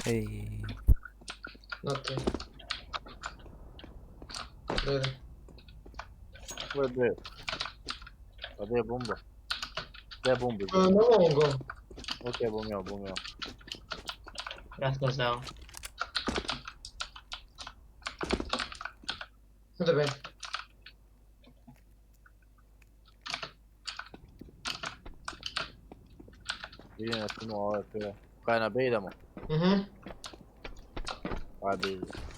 Ej. Nothing. There. Gdje? A gdje je bomba? Gdje je bomba? No won't go. Ok, bom ja. Ja sam znao. Gdje be? Vidim da smo imao AWP. Kaj na B idemo? Ajde,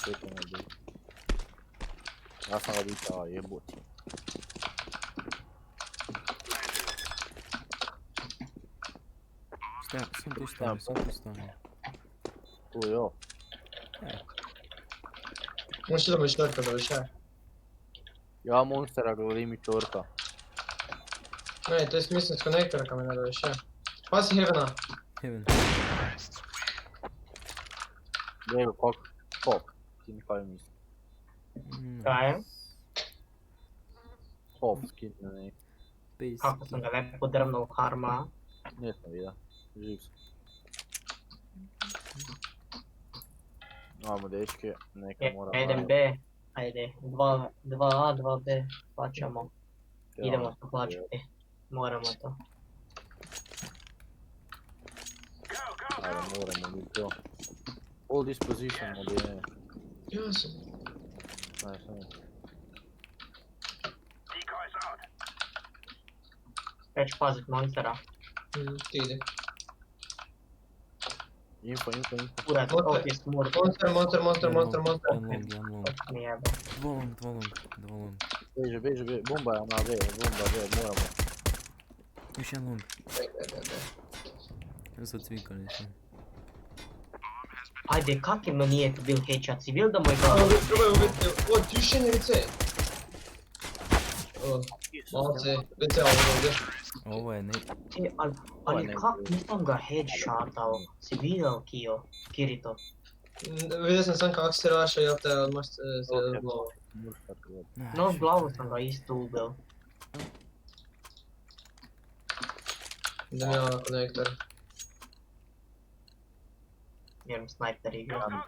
čekaj na B. Ja sam ga bitao, jeboti. Som ti stani. Tu jo. Možeš da me štorka doviše? Ja monstera govorim i čorka. Ne, to je smislen s konektora kam me doviše. Pasi Heavena. Heaven. Gdje je kak? Ti mi kaj misli? Kaj je? Pop skin na neki. Kako sam ga lepo drvno u harma. Nisam vidio. Živ sam. Imamo dečke, neka mora... Idem B. Ajde, 2A, 2B. Plaćamo. Idemo to plaćati. Moramo to. Ajde, moramo mi to. Hold this position, ovdje ne. Ja sam. Ajde, samo. Ja ću pazit monstera. Ti ide. Info. Urat, ovdje je smur. Monster. Jedan long. Mi jebe. Dva long. Beže, bomba je na B, moramo. Još jedan long. Be. Ja sad cvikali sam. Ajde, kak je nije bil headshot? Si bil da moj Ovo glav? je tjušenje WC. Malo se WC ovdje. Ovo je ne... Ali kak nisam ga headshotao? Si vidio Kirito? Vidio sam sam kako se raša, jel te odmah se glavu. No, glavu sam ga isto ubil. Idem ja na konektor. Jer snajper igra.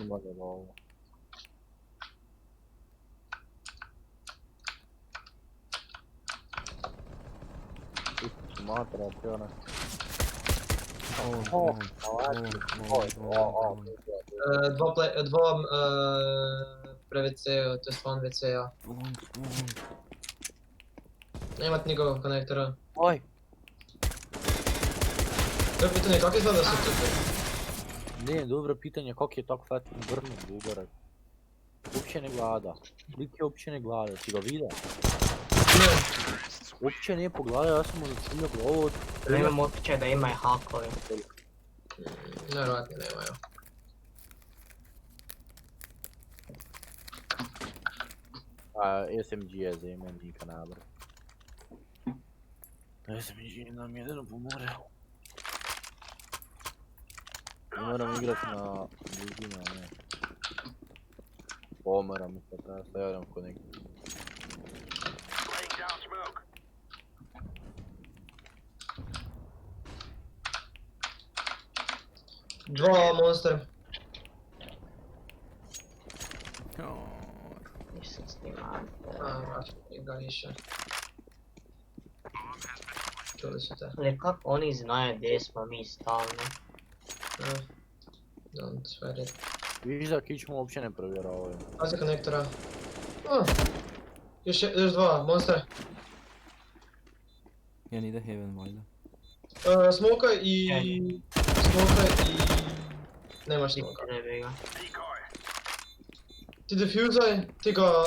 Ima da ovo. Matra, pjona. Dva pre-WC, to je van WC-a. Long. Nemat nikog konektora. Oj! To je pitanje kako izgleda su to? Ne, dobro pitanje, kako je tako fat vrnut bubarak. Uopće ne gleda. Lik je uopće ne gleda, si ga vidio? Ne. Uopće nije pogledao, ja sam mu začinio glavu. Imam osjećaj da ima i hakovi. Nevjerojatno nemaju. SMG je za imenika nabra. SMG nam jedino pomore. Ne moram igrat na blizina, ne. Pomoram mi sad, ja stavljam ko neki. Dva monster. Nisam snimao. Ga više. Čuli su te. Ali kako oni znaju gdje smo mi stalno? Don't sweat it. Viš da kić mu uopće ne provjeravaju. Pazi konektora. Još dva, monster. Jedan ide Heaven valjda. Smoka i... Nemaš smoka. Ne bi ga. Ti defuzaj, ti ga...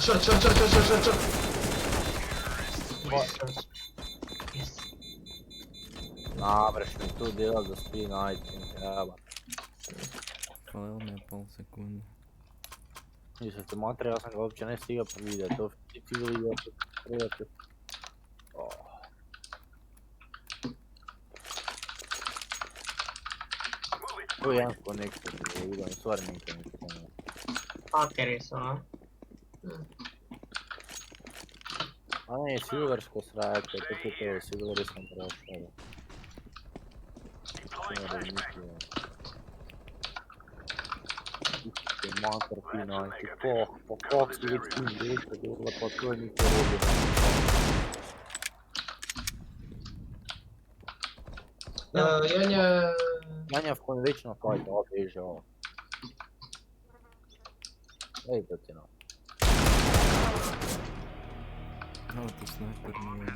Shot. Yes. Nabreš mi tu djela za spin, ajde, jeba. Falilo mi je pol sekunde. Nisam te matre, ja sam ga uopće ne stigao vidjeti, to ti ga vidio predati. Tu je jedan konektor, vidim, stvari nikad nisam. Hakeri su, a? A ne, silversko srake, to je to, silveri sam prošao. Što razmišljam. Ti mater fina, ti kak si već tim dečka, dole pa to je niko rodio. Janja... Janjavko je već na fajta, ovo beže ovo. Ej, to ti na. Auto sniper nije.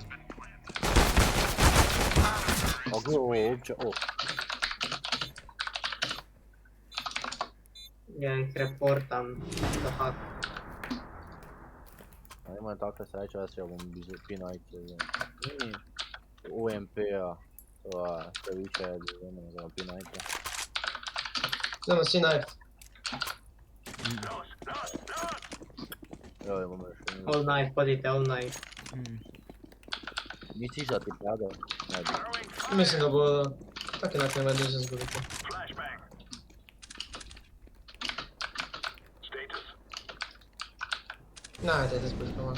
A gdje ovo uopće, o. Ja ih reportam za hak. A imaju takve sreće, ja se ovom bizu pinajke. UMP-a, to sve više je vremena za pinajke. Znamo, svi najbolj. Evo imamo još jednu. All night, podite, all night. Misliš da ti pada? Ne bi. Mislim da bo... Tak inak nema ništa zgubiti. Najde, da zgubiti malo.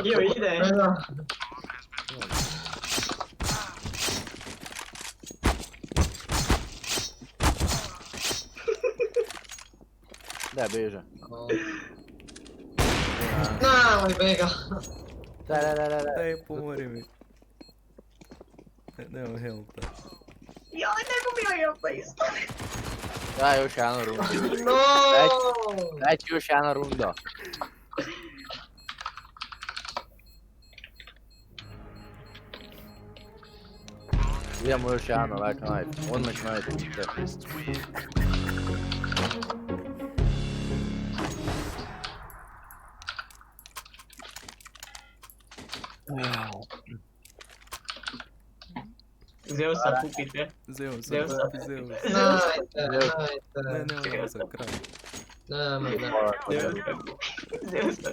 Jo, ide! Da. Da, beže. Na, on bega. Da. Daj, pomori mi. Nema helta. Joj, nego mi je pa isto. Da, još jedna runda. No! Daj ti još jedna runda. Idemo još jedan like knife. Odmah knife. Zeusa kupite. Zeus, Zeus. Zeus. Najde. Ne, ovo za kraj. Nemoj, da. Zeusa.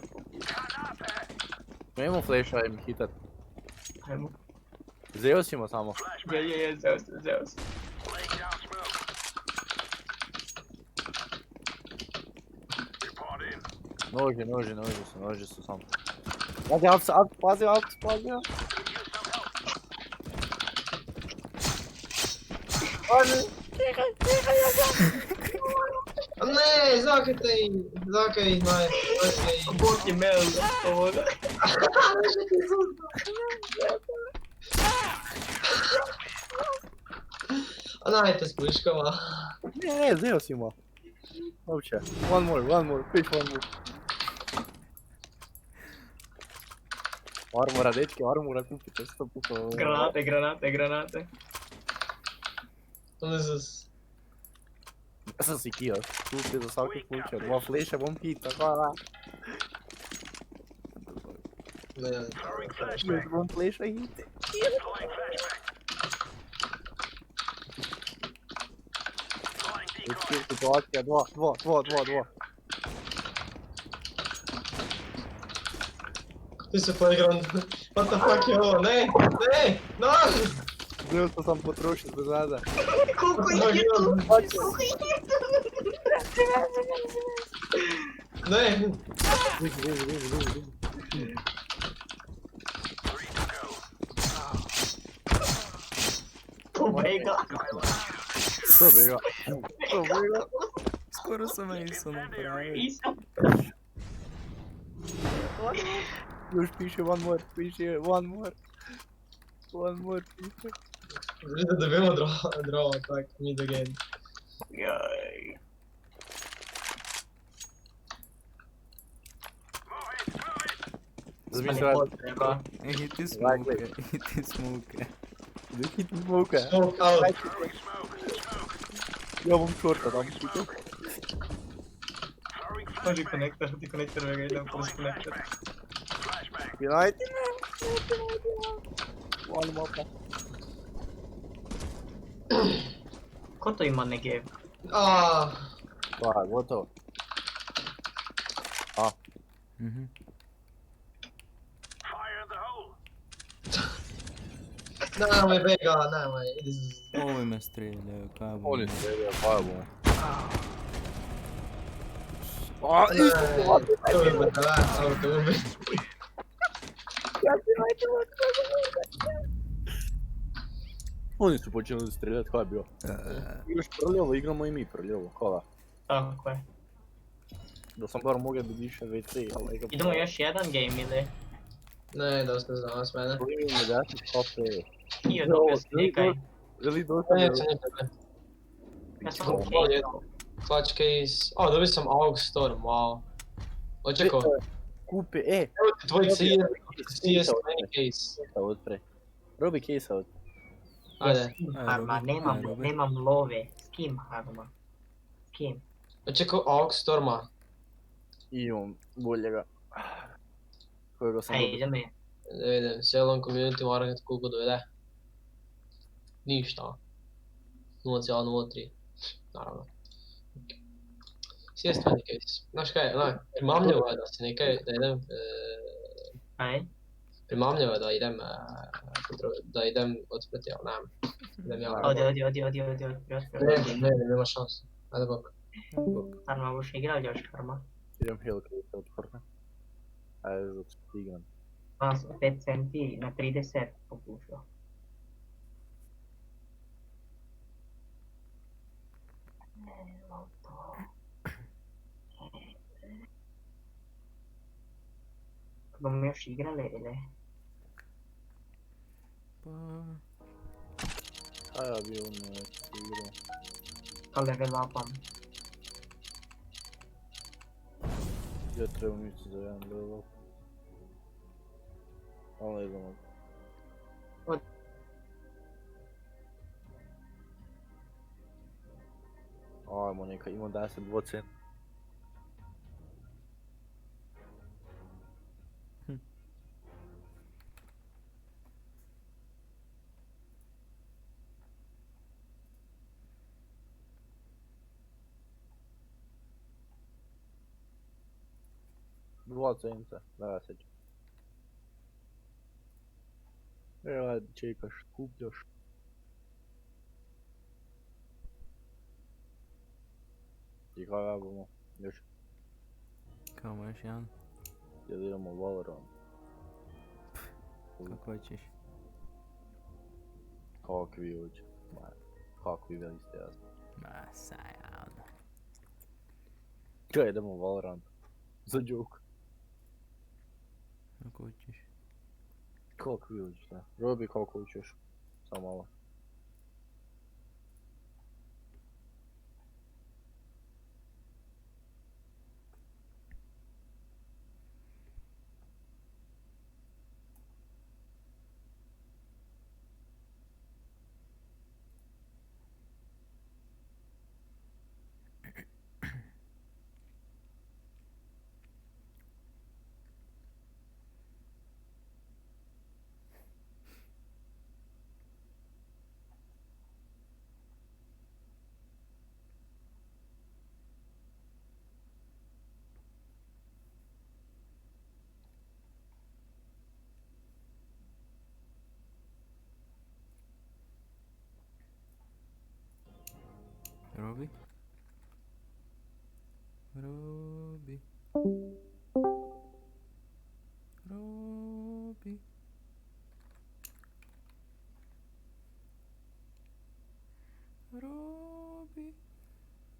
Imamo flasha, im hitat. Ajmo. Zeus ima samo. Je, Zeus. Noži su samo. Pazi, pazi. Ne, zakaj ih, naj, Bog je mel ovoga. A najte s puškama. Ne, Zeus ima. Uopće. One more, pitch one more. Armora, dečki, kupite 100 puta. Granate. Uzus. Ja sam si kio, kupi za svaki slučaj, 2 flasha, 1 hita, hvala. Ne, Još 1 flasha i hite. Dečki, situacija, 2. Ti se playground. What the fuck je ovo? Ne, no! Zeus sam potrošio bez nada. Koliko ih je tu? Ne! Diži. Pobega. Što bega? Skoro sam Ace napravio. Isam. Još piše one more, piše. Vidi da dobijemo draw attack mid again. Jaj. Zamisli Ne potreba. Hiti smoke. hit smoke. Smoke out. Ja bom shorta dam šito. Može konektor vega idem kroz konektor. United. One mapa. Ko to ima negev? Pa, gotovo. A, Mhm. Nemoj bega, nemoj. Ovi me streljaju, kaj on bom. je streljao, pa bomo. To je bude, auto ubi. Oni su počeli streljati, kaj je bio? Igraš prljevo, igramo i mi prljevo, kola. Tako je. Da sam bar mogao bi više WC, ali igram... Idemo još jedan game ili? Ne, dosta za vas mene. Idemo gasi HP. I odobio si nekaj. Ili dosta mi... Neće nikad. Ja sam Ovo okej. je clutch case. O, dobio sam AUG Storm, wow. Očekao. Kupi, Evo ti tvoj CS mini case. Case otpre. Robi case out. Ajde. Skim Ajde, harma, Robi, nemam, ajde, Robi. nemam love. Skim harma. Skim. Očekao AUG Storma. I imam boljega. Kojega sam Ajde, dobio. idemo je. Da vidim, Ceylon Community Market koliko dovede. Ništa. 0,03. Naravno. CS mini case. Znaš kaj, primamljivo je da se nekaj, da idem, Ajde. primamljivo je da idem otpreti, ali nemam. Idem ja. Ne, nema šanse. Ajde bok. Bok. Harma, boš igrali još harma? Idem heal case out prve. Ajde, zato stignem. 5 centi na 30 pokušao. Bomo još igrali ili? Pa... A ja bi ono igrao. To level upam. Ja trebam ići za jedan level. Ali ne znam. Ajmo neka, imam 10 cent. Dva centa, da se će. Evo, ajde, čekaš, kupljaš. I kaj ja bomo, još, Kao još jedan? jel idemo Valorant. Kako hoćeš? Kakvi hoće, ma, kakvi veli ste jasno. Ma, sajano. Kaj idemo Valorant? Za joke. Kako hoćeš? Kakvi hoćeš, da. Robi kako hoćeš, samo malo. Robi? Robi? Robi? Robi?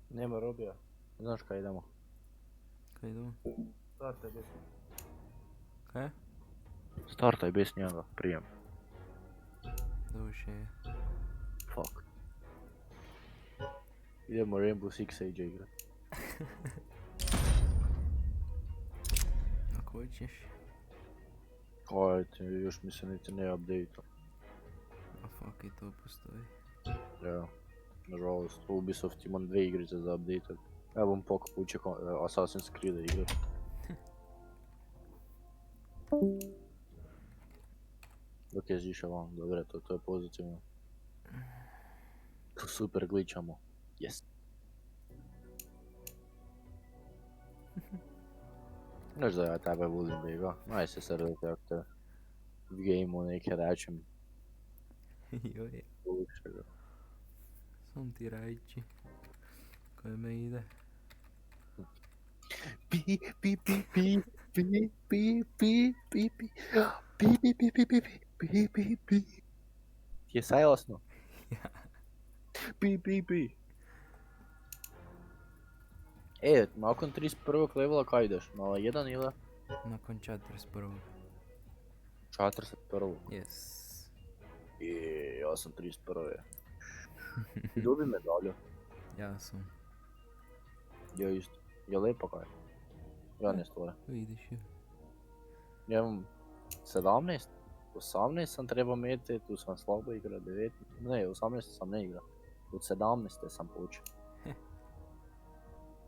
Nema Robija. Znaš kaj idemo? Kaj idemo? Startaj bez njega. Kaj? Startaj bez njega, prijem. Duše je. Fuck. Idemo Rainbow Six Siege igrat. Ako hoćeš. Ajde, još mi se niti ne update-a. A fuck i to postoji. Ja, nažalost, Ubisoft ima 2 igrice za update-a. Ja bom pokap uče Assassin's Creed igrat. Dok je ziša van, dobro, to je pozitivno. To super glitchamo. Yes. Znaš da ja tebe volim, bega. Maj se srditi ako te v gameu nekaj rečem. Joj, Uliče ga. sam ti rajči. Kaj me ide? Pi, pi, pi, pi, pi, pi, pi, pi, pi, pi, pi, pi, pi, pi, pi, pi, pi. Ti je saj jasno? Ja. Pi, pi, pi. E, nakon 31. levela kaj ideš? Na 1 ili? Nakon 41. 41. Yes. Ja sam 31. Ti dobi medalju. Ja sam. Ja isto. Je lepa kaj? Ja ne stvore. Vidiš ju. Ja imam 17, 18 sam treba imeti, tu sam slabo igra, 19, ne 18 sam ne igra. Od 17 sam počeo.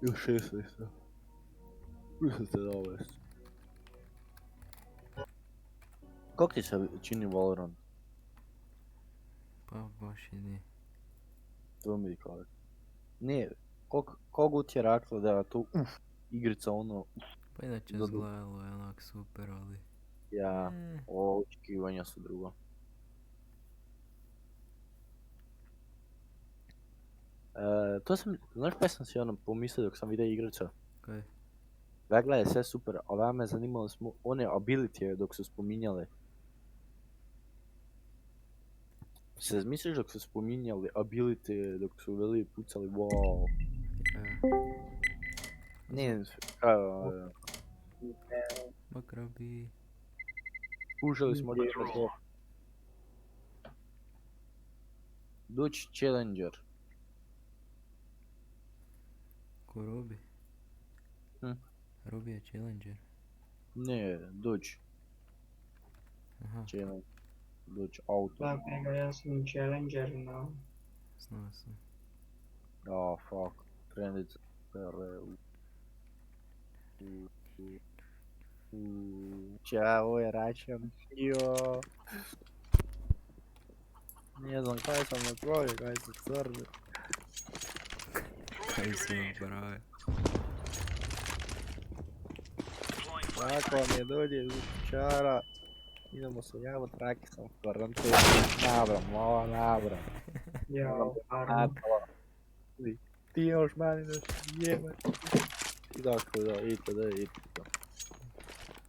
Još 16. Mislim 17. Kako ti se čini Valorant? Pa baš i ne. To mi kaže. Ne, kogu ti je rekla da je to igrica ono, Pa inače Dobro. izgledalo je onak super, ali... ja, očekivanja su drugo. To sam, znaš kaj sam si ono pomislio dok sam vidio igrica? Kaj? Vegla je sve super, ali me zanimalo smo one ability dok su spominjali. Se misliš dok su spominjali ability dok su veli pucali wow? Ne, Makrabi... pušali smo da to. Doći Challenger. Ko Robi? Hm? Robi je Challenger. Ne, doći Aha, Challenger. Doći auto. Da, nego ja sam Challenger, no. znao sam. Oh fuck. Trendica. Ćao, je račem. Jo. Ne znam kaj sam napravio, kaj se crni. Kaj si nabrave? Tako vam je dođe čara. Idemo se javati, raki sam u karantenu. Nabram, ovo nabram. Ja, stvarno. Ti još meni da jebe. I tako da, itd.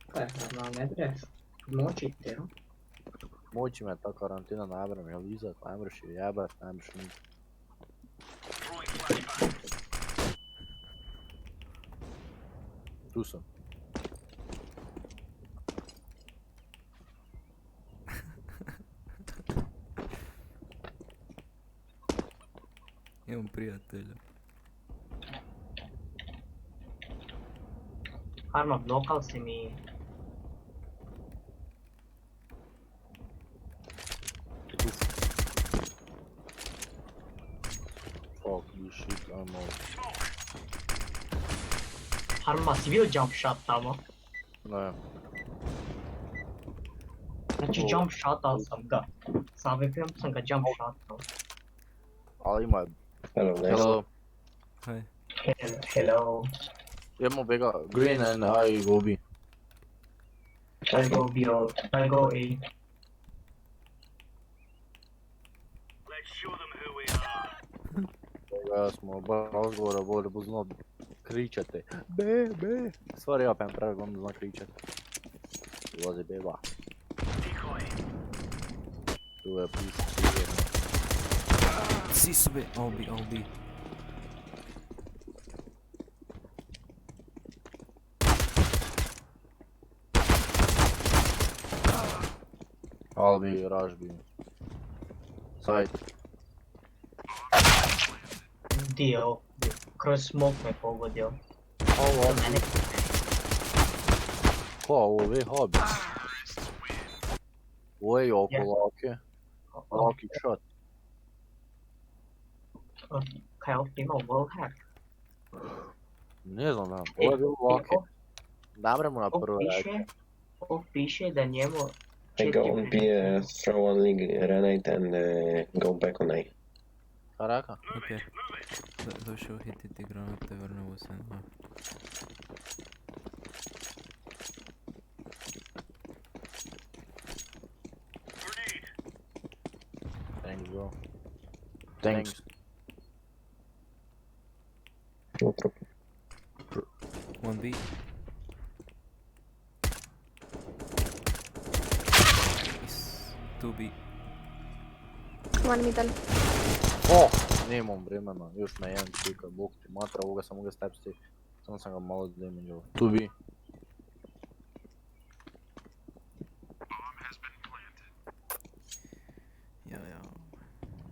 Kaj, no, ne trebaš močiti, no? Moći me ta karantina nabram, jel izat, najmrš je jebat, najmrš nič. Tu sam. Imam prijatelja. Karma, blokal si mi. Fuck this shit, I'm out. Karma, si bio jump shot tamo? Ne, Znači jump shotao sam ga. Sa AWP-om sam ga jump shotao. ali ima je. Hello, nice. Hello. Kaj? Hello. Idemo bega, green and I go B. I go B, I go A. Bega smo baš razgovora, bolje znao kričate. B. Stvari ja pem prvi, onda zna kričati. Ulazi beba. Tu je pušta sigurno. Si su be, I'll be. I'll be, rush B. Side. Dio. Kroz smoke me pogodio. Ovo, Za mene. ko ovo je hobby? Ovo je oko lake. Lucky shot. Kaj ovdje imao wall hack? Ne znam, ovo je bilo lake. Nabremo na prvo reći. Ovo piše da njemu I go on B, throw on league grenade and go back on A. Šta raka? Okej. Došao hititi granate, vrnuo se na... Thanks bro. Thanks. Unutra. 1B. Yes. 2B. One middle. Nemam vremena, još me jedan čeka, bog ti matra, ovoga sam mogao stepsti. Samo sam ga malo damage-ovao. Tu bi. Ja.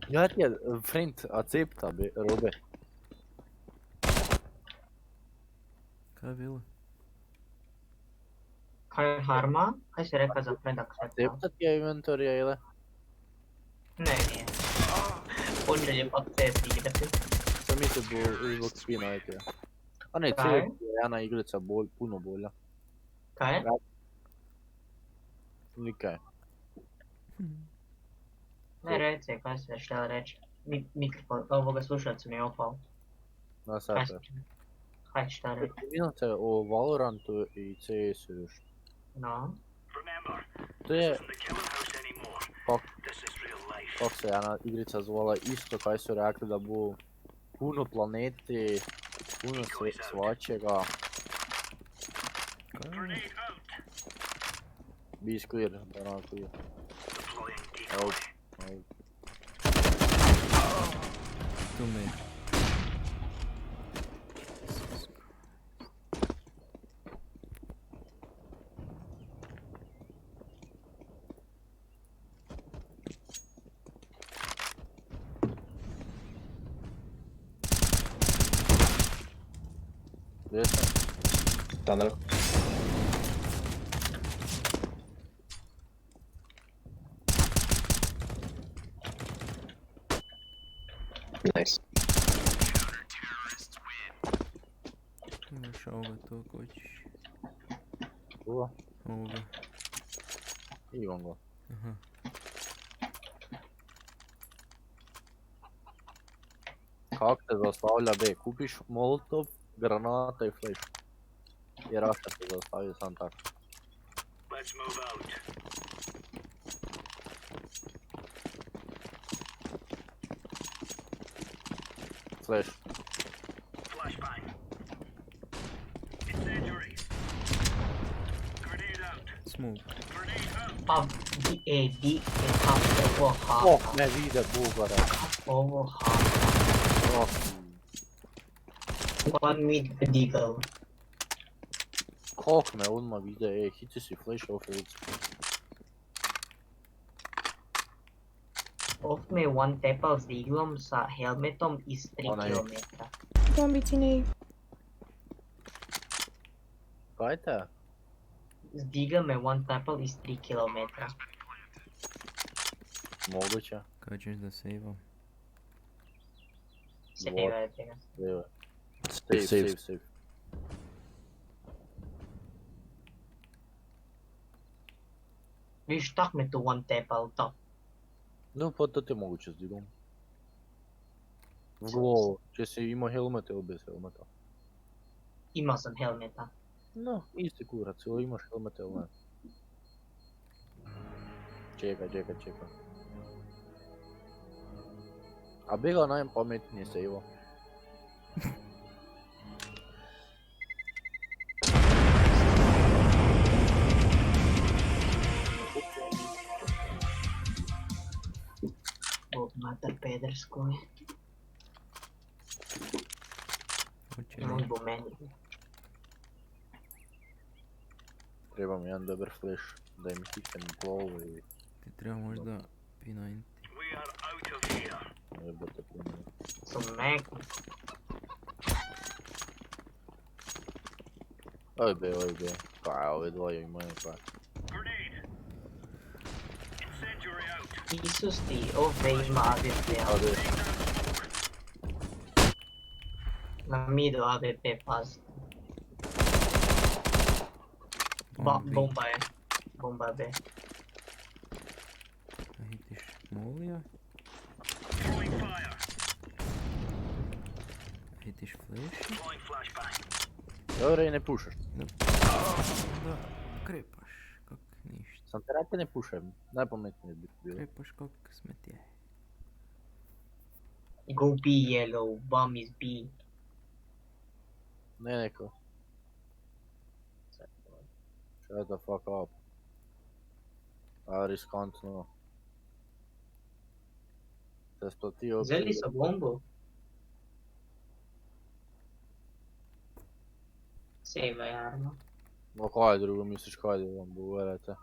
Ja ti je, friend, accepta be, robe. Kaj je bilo? Kaj je harma? Kaj si rekao za friend accepta? Accepta ti je inventorija ili? Ne, nije. Počeo je pa accept igrati. Sam mislio zbog spina IPA. A ne, Kaj? cijeli je jedna igrica puno bolja. Kaj je? Nikaj. Ne reci, kaj si htjela reći. Mikrofon, ovoga slušalac mi je opao. Na Kaj sebe. si Kaj šta reći? Vidim se o Valorantu i CS-u još. No. To je... Kak se jedna igrica zvala isto kaj su rekli da bu puno planeti, puno svačega. Be square, banana clear. Evo. Tu me... Gdje sam? Tunnel. Nice. Imaš ovoga tu ako hoćeš. Koga? Ovoga. Imam ga. Aha. Kak se zastavlja B? Kupiš molotov, granata i flash. I Raša se zastavlja sam tako. Flash. Smoke. Pa, D je ovo Oh, haka. ne vide bugara. Ovo haka. Oh. One mid deagle. Kak me odmah vide, hici si flash off lice. Off me one tepal s diglom sa helmetom iz 3 Onaj. km. One bikini. Kaj te? S diglom me one tepal iz 3 km. Moguće. Kaj ćeš da sejvam? Sejvajte ga. Save. Viš tak me tu one tepal top. No pa to ti je moguće s digom. V glavu, če si imao helmet ili bez helmeta. Imao sam helmeta. No, isti kurac, ili imaš helmet ili ne. Čekaj. A bi ga najpametnije sejvo. Bog mater pederskoj. Hoće Nemoj li? bo meni. Treba mi jedan dobar flash da im hitnem glavu i Ti treba možda P90. jebate puno. Sam mek. Oj be. Kaj, ove dvoje imaju kaj. Isus ti, ove ima AWP. Ode, Na midu AWP pazi. Bombi. Bomba je. Bomba B. Da hitiš molija. flash. Dobro i ne pušaš. Da, krepaš kak ništa. Sam te rate ne pušam. Najpametnije bi bilo. Krepaš kak smetje. Go B, yellow, bomb is B. Ne neko. Shut the fuck up. A riskantno. Se splatio. Zeli sa bombu? Sejva jarno. No kaj drugo misliš, kaj da vam govorite?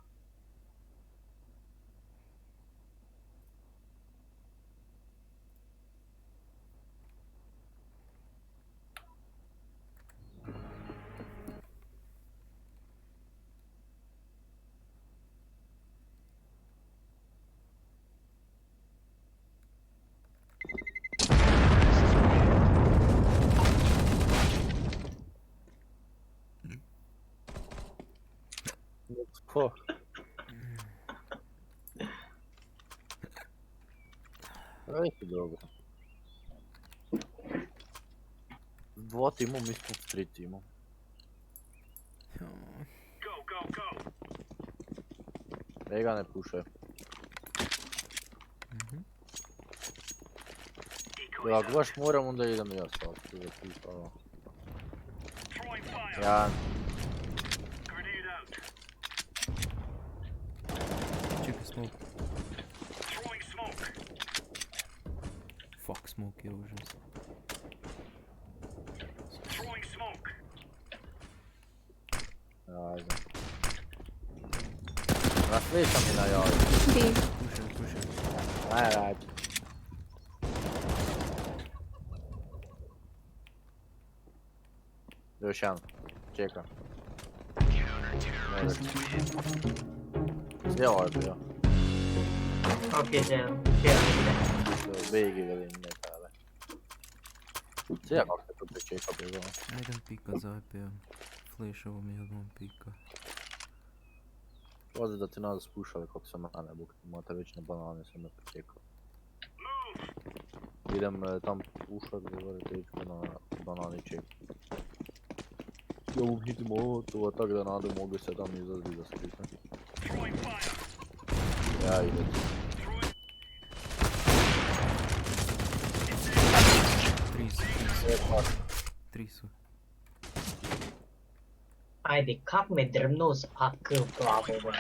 Fuck. Rejte dobro. Dva timom, mi smo s 3 timom. Ega ne puše. Ja, ako baš moram, onda idem ja sad. Ja. Čekaj, smoke. Fuck, smoke je užas. Ajde. Naslišam mi na javi. B. Pušaj. Ajde. Još jedan. Čekam. Sjelo je bio. Ok, zelo. Begi velim ne tada. Sjelo kako se to pričeka bilo. Ajdem pika za IP-a. Flashovo mi odmah pika. Pazi da ti nas spušali kako sam mane bukti. Imate već na banane sam me pričekao. Idem tam pušat, govorite ići na banani ček. Ja hitim ovo, tak da nadam mogu se tam izazdi da skritam. Ja idem. Tri su. Ajde, kak me drvno spak plavo.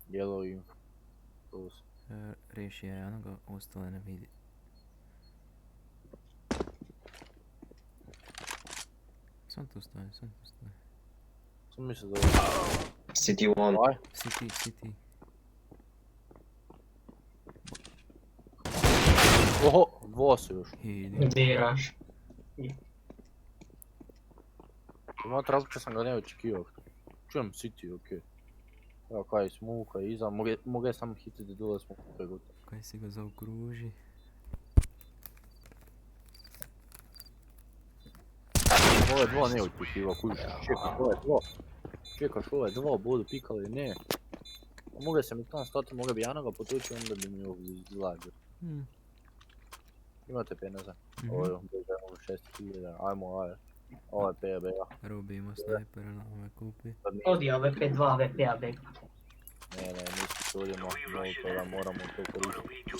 Yellow info. Riješi je jednoga, ostale ne vidi. Sam tu stoji. Sam misli da ovo... City one. Aj, City. oho, dva su još. Idi. Diraš. Ima razlika sam ga ne očekivao. Čujem City, okej. Evo kaj, smuka iza, mogu sam hititi dole smuka gotovo. Kaj si ga zaokruži? Ove dva ne očekivao, kužiš, čekaš ove dva, budu pikali, ne. Mogu sam i tam stati, mogu bi jednoga potući, onda bi mi ovdje izlađio. Imate peneza? Ovo je 6000, ajmo. Ovo je PB-a. Robi ima snajpera na ove kupi. Odi ove P2, ove PAB. Ne, nismo čudimo, mnogo toga moramo to koristiti.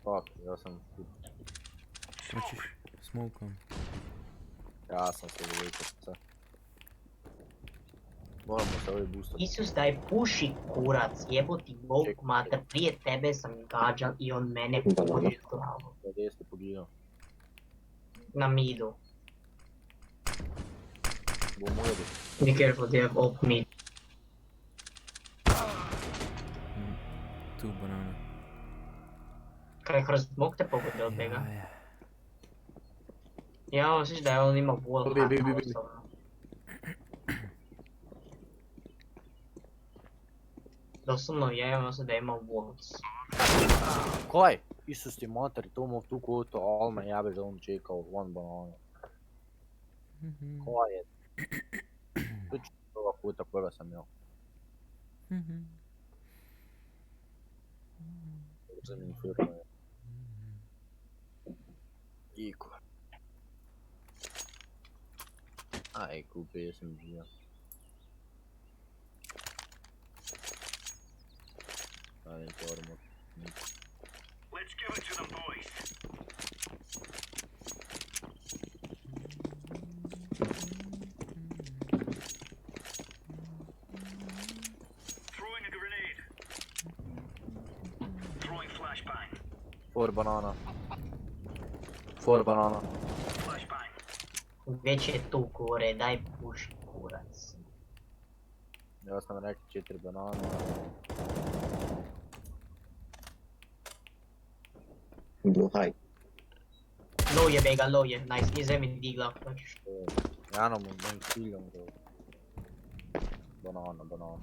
Fuck, ja sam... Hoćeš smokom? Ja sam se uvećao sad. Moramo se ovaj boostati. Isus daj puši kurac, jeboti bog mater, prije tebe sam gađal i on mene puni glavu. Gdje ste poginuo? Na midu. Bom ujedu. Be careful, they have op mid. Tu banana. Kaj kroz smog te pogodio od njega? Ja osjećam da je on ima wall Bi, hack bi, bi, bi. osobno. Doslovno ja imam osjećam da ima walls. Kaj? Isus ti mater, to mu tu kutu, alme jebeš da on čekao one banana. Kaj je? To ću toga puta koga sam ja. Uzem infirma je. Iko. Aj, kupio sam žija. Aj, to ormo. Let's give it to them, boys. Throwing a grenade. Throwing flashbang. Four banana. Four banana. Flashbang. Već je tu kure, daj puši kurac. Ja sam rekao 4 banana. Blue high. Low je bega, low je, nice, iza mi digla, hoćeš. Ja nam mojim ciljom bro. Banana, banana.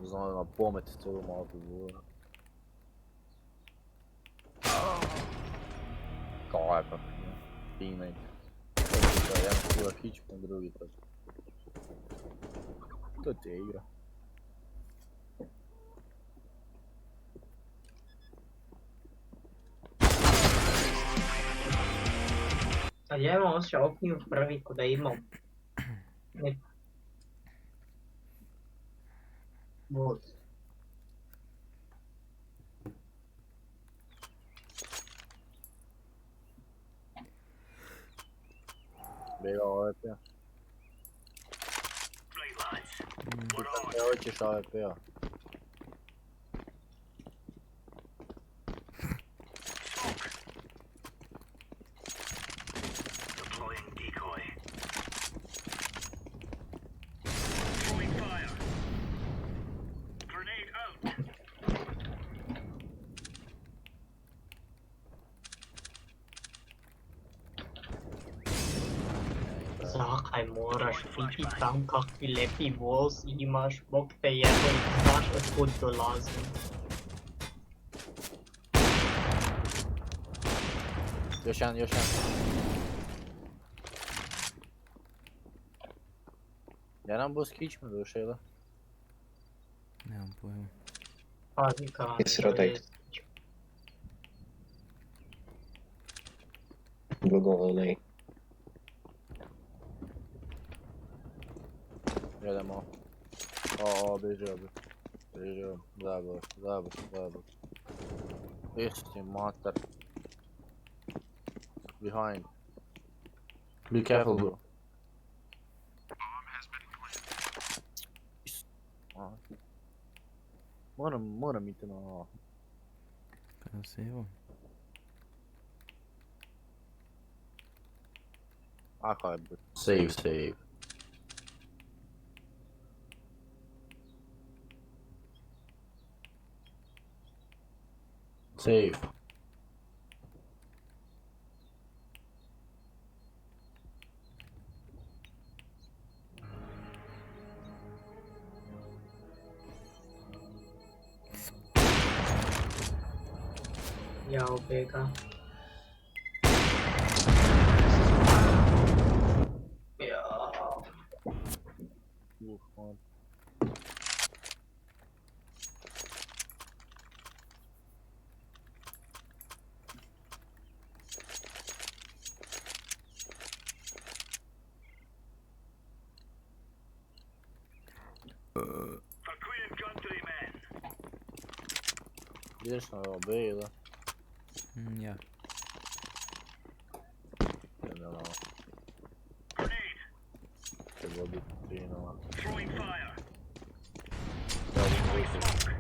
Znam na pamet cijelu mapu govorim. Kaj pa, teammate. Jedan skila hitchman, drugi to. To ti je igra. Ali ja imam osjećaj opniju prvi ko da imam. Ne. Bot. Bega AWP-a. Right, lads. We're on. Ne hoćeš AWP-a. Deploying decoy. Throwing fire. Grenade out. Zakaj moraš biti tam kakvi lepi walls imaš, bog te jebo i znaš otkud dolazim. Još jedan, još jedan. Jedan boss hitchman došao, jel da? Nemam pojma. Pazi kao It's rotate. Blue go all day. Jedemo. O, bežao bi. Bežao. Zabor, zabor, zabor. Isti mater. Behind. Be careful, bro. Moram iti na... Kada se evo. Aha, je bro. Save, save. Save. Jao bega. Jao. Man. For Queen and Country, men. Ideš na B ili? Ja. Ne, no. Grenade. Treba biti 3-0. Throwing fire. Da, Throwing smoke.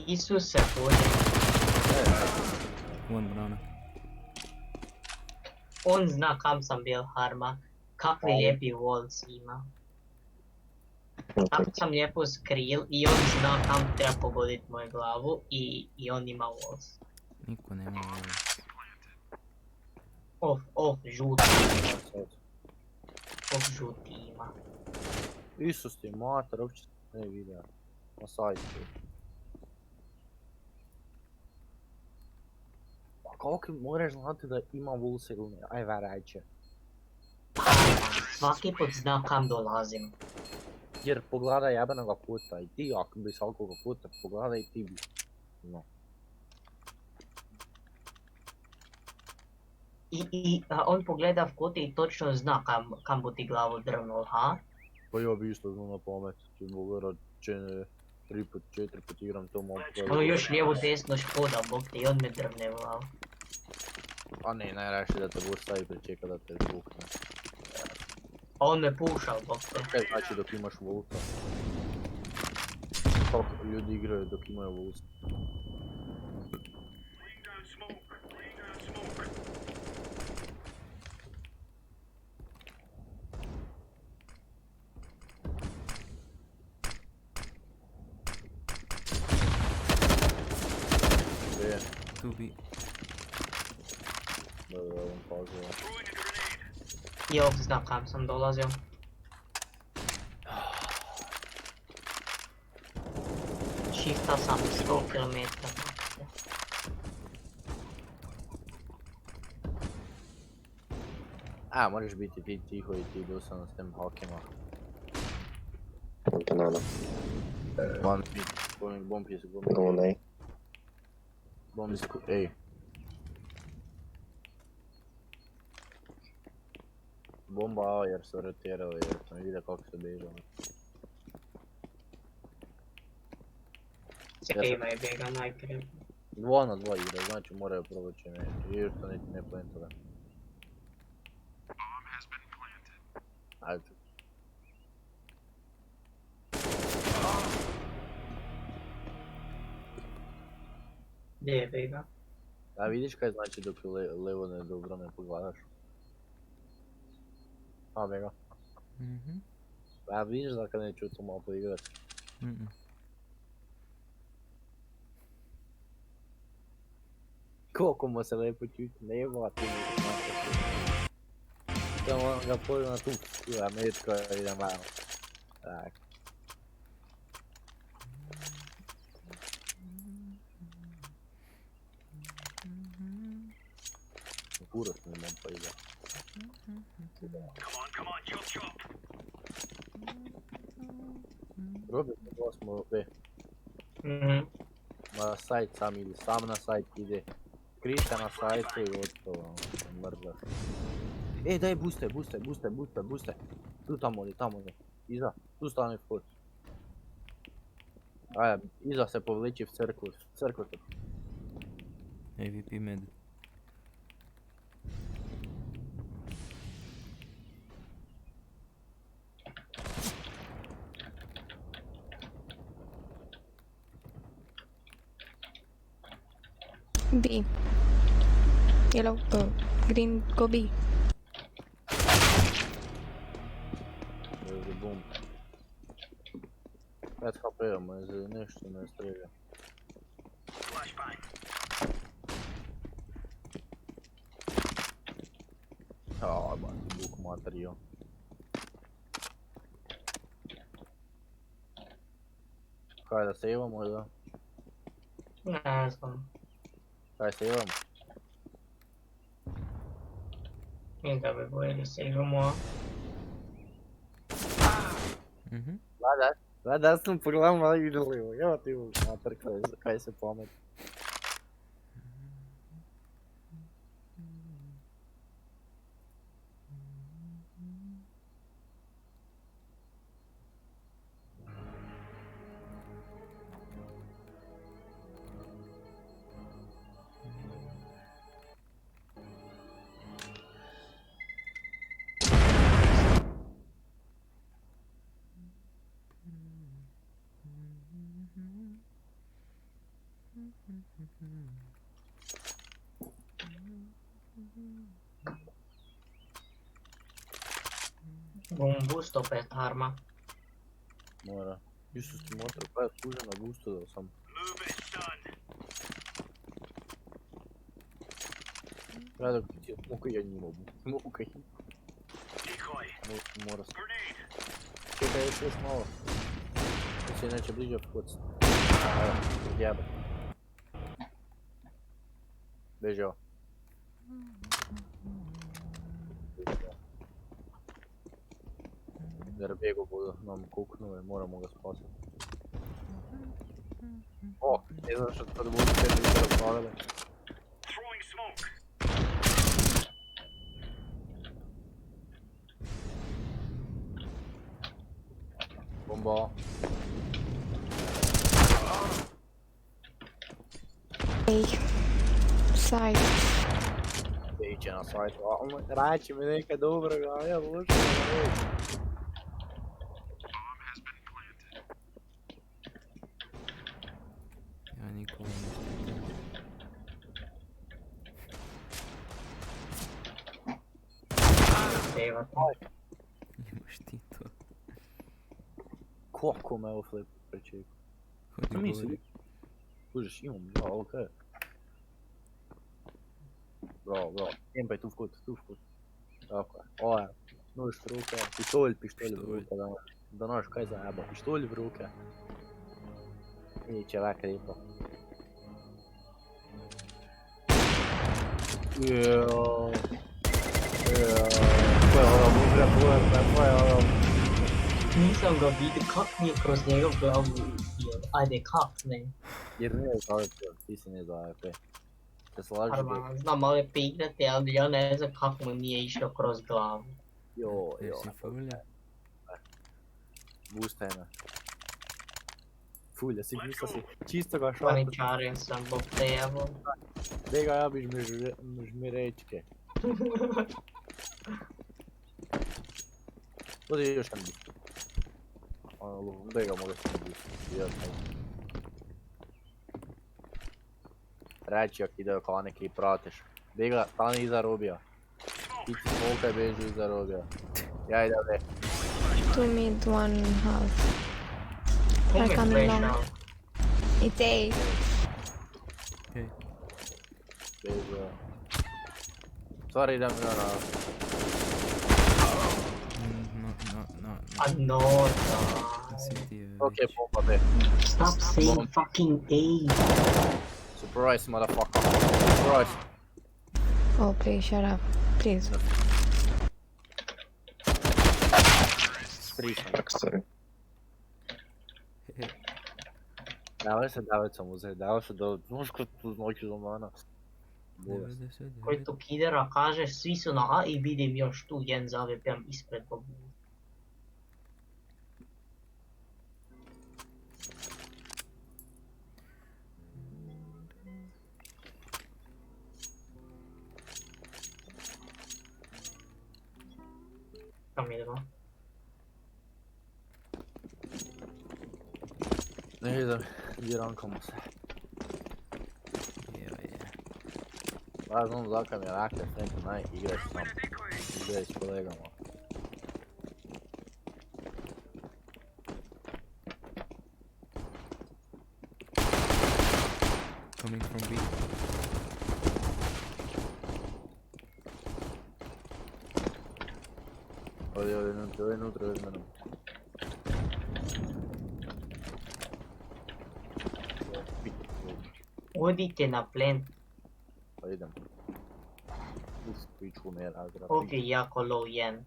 Isuse Bože. One banana. On zna kam sam bil, Harma. Kakvi lijepi walls ima. Tako sam lijepo skril i on zna kam treba pogoditi moju glavu i on ima walls. Niko nema ovdje. Žuti. Žuti ima. Isus ti mater, uopće ne vidio. Na sajtu. Pa kako moraš znati da ima vulse ili ne? Aj varajče. Svaki put zna kam dolazim. Jer pogledaj jebenoga puta i ti ako bi svakoga puta pogledaj i ti bi. No. A on pogleda v kut i točno zna kam bu ti glavu drvnul, ha? Pa ja bi isto znao na pamet. Če mogu rad, če ne 3 put, 4 put igram to mogu. Ono još lijevo desno špoda, bog te, i on me drvne u glavu. A ne, najraše da te boš stavi pričeka da te zvukne. A on me pušao, bog te. Kaj znači dok imaš vulta? Kako ljudi igraju dok imaju vulta? Laying down smoke. Laying down smoke. Gdje je? Tu bi. Da, on pauzuje. Throwing a grenade. I ovdje zna kam sam dolazio. Shifta sam 100 km. A, možeš biti ti tiho i ti dosadno s tem hakima. Banana. One hit, going bomb is bomb. Going A. Bomb is ej. Bomba A jer su rotirali jer sam vidio kako se bežali. Ima je bjega najprije. 2 na 2 igra, znači moraju proći me. Jer to niti ne plentove. Ajde. Gdje je bjega? A vidiš kaj znači dok levo ne dobro ne pogledaš? A mega. Mhm. A vidiš da kad neću to malo poigrat? Mhm. Koliko mu se lepo čuti, nema ti mi znači. Samo ga pojdu na tu Ameriku i idem malo. Tak. Puro s njim pa ide. Come on, chop chop. Robi se da smo B. Na sajt sam ide, sam na sajt ide. Kriša na sajtu i gotovo, mrda. Ej daj booste. Tu tamo oni, iza, tu stane vhod. Aja, iza se povliči v crkvu te. AVP med. B. Yellow, green, go B. Ovdje bum. 5 HP-a, ma je nešto ne strelja. Flashbang. Aaa, ba ti buk materio. Kaj da sejvamo možda? Ne znam. Kaj sejvamo? I da bi bolje da se igramo. Mhm. Da sam pogledam malo vidjeli, evo ti buk mater kaj se pamet. Bum boost opet arma. Mora. Isus ti motor, pa je služeno gusto da sam. Move it, son. Rado ti smokaj ja njima, smokaj. Decoy. Mora se. Grenade. Čekaj, još malo. Da se neće bliže vkucati. Evo, jebe. Bežao. Jer bjego budu nam kuknuli, moramo ga spasiti. O, ne znam što to da budu 5 litera spavili. Throwing smoke. Bomba. Ej. Side. Iće na sajtu, a rači mi neka dobroga, a ja loša da reći. Ja nikomu ništa. Seva to. Imaš ti to. Kako me ovo flip prečeku? Hodi Što misli? govori. Kužiš, imam, da, okej. Bravo, bravo. Impaj tu vkut, tu vkut. Tako je, ovo je. Nož v ruke, pištolj v ruke, da nož kaj zajeba, pištolj v ruke. I čovek ripa. Joooo. Ko je ono, bubre, ko je ono. Nisam ga vidio, kak mi je kroz njegov glavu uspio. Ajde, kak ne. Jer ne je za AWP, ti si ne za AWP. Se slaži da... Arma, znam AWP igrati, ali ja ne znam kako mu nije išlo kroz glavu. Jo, Jer jo. si fulja. Boostaj me. Fulja si, mislio si čisto ga šata. Paničaren sam, bog te jebo. Daj ga jabiš žmirečke. Odi još tam boost. Ono, daj ga mogu sam boost. Reći ako ide kao neki pratiš. Daj ga, stani iza robija. Ti ti smokaj beži iza robija. Ja idem ne. 2 mid, 1 half. Kom je Coming long. flashao? It's A. Okej. Beži. Sorry, idem na... No. A no, Da si ti već. Ok, bomba B. stop saying fucking A. Surprise, motherfucker. Surprise. Oh, please shut up. Please. Stričan. Давай се давицам uzeti, давай se do... Znaš ko tu noći do mana? Bolest. 99. Koji to kidera kaže, svi su na A i vidim još tu jedan za AWP-om ispred bobu. Kam idemo? Ne idem, dirankamo se. Evo je. Ja znam zakaj mi je rakle, Frank naj igrać sam. Igraj s kolegama. Coming from B. Odi unutra, odi menom. Odite na plen. Pa idem. Pičku me razgra. Ovdje je jako low jen.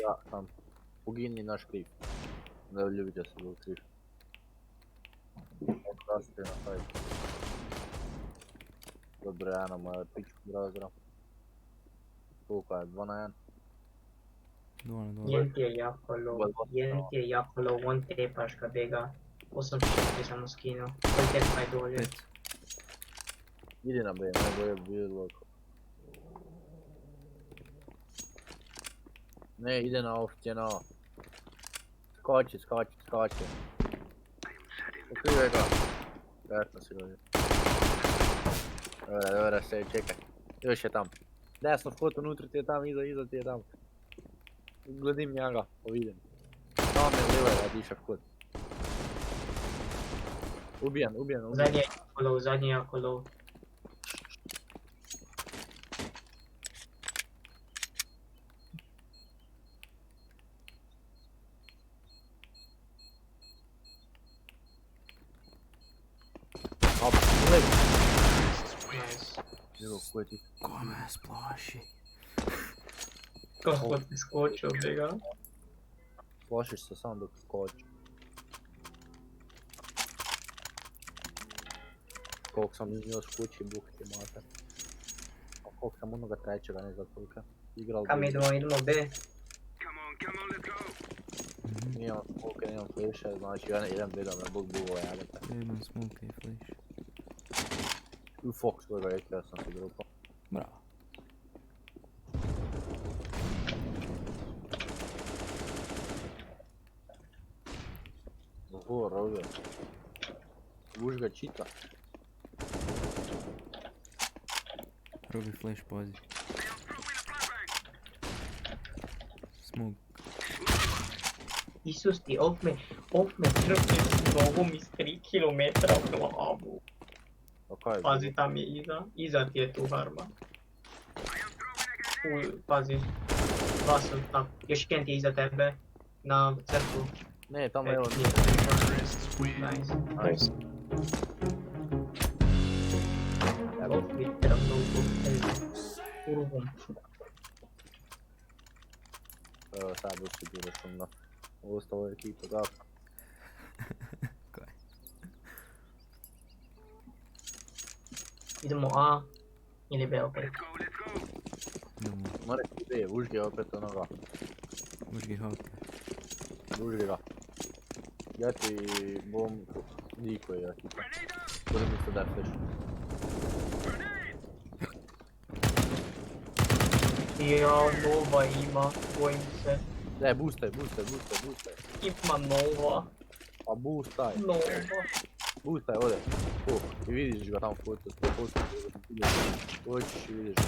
Ja sam. Pogini naš kriv. Ne ljubite se do kriv. Odkrasite na sajt. Dobro, Jana moja pičku razgra. Koliko je? 2 na 1? 2 na 2. Jen ti je jako low. Jen ti je jako low. On tepaš ga bega. 8-4 sam mu skinuo. Koji tepaj dolje. 5. Idi na B, najbolje bi bilo lako. Ne, ide na off, ide na off. Skači. Pokrivaj ga. Vjerojatno si dođe. Dobra, se čekaj. Još je tam. Desno vhod unutra ti je tam, iza ti je tam. Gledim njega, pa vidim. Tamo me livaj da diša vhod. Ubijan. Zadnji jako low. Hop, livaj. Nice. Evo, ko je ti? Ko me splaši? Kako ti skočio bega? Plašiš se sam dok skoči. Koliko sam iznio s kući, buh ti mater. A koliko sam onoga trećega, ne znam koliko. Igral Kam idemo B. Come on, let's go. Nijem smoke, nijem flashe, znači jedan bedam na bog bugova jebate. Imam smoke i flash. U Fox svojega rekli, ja sam se dropao. Bravo. Oho, rovio. Uš ga čita. Robi flash pazi. Smoke. Isus ti, off me trpne s nogom iz 3 km u glavu. A kaj je? Pazi, tam je iza ti je tu harma. Pazi, dva su tam, još jedan ti je iza tebe, na crtu. Ne, tamo evo nije. Nice. Nice. Evo, mi trpno u ruvom. Evo sad buši bilo šumno. Ostalo je ekipa, da. Kaj? Idemo A ili B opet. Idemo. Mora ti B, užgi opet onoga. Užgi hake. Užgi ga. Ja ti bom... Niko je ekipa. Budem isto da je flash. Ja, nova ima, bojim se. Ne, boostaj. Ima nova, Pa boostaj. nova. Boostaj, ode. I vidiš ga tamo foto, 100%. Dođiš i vidiš ga.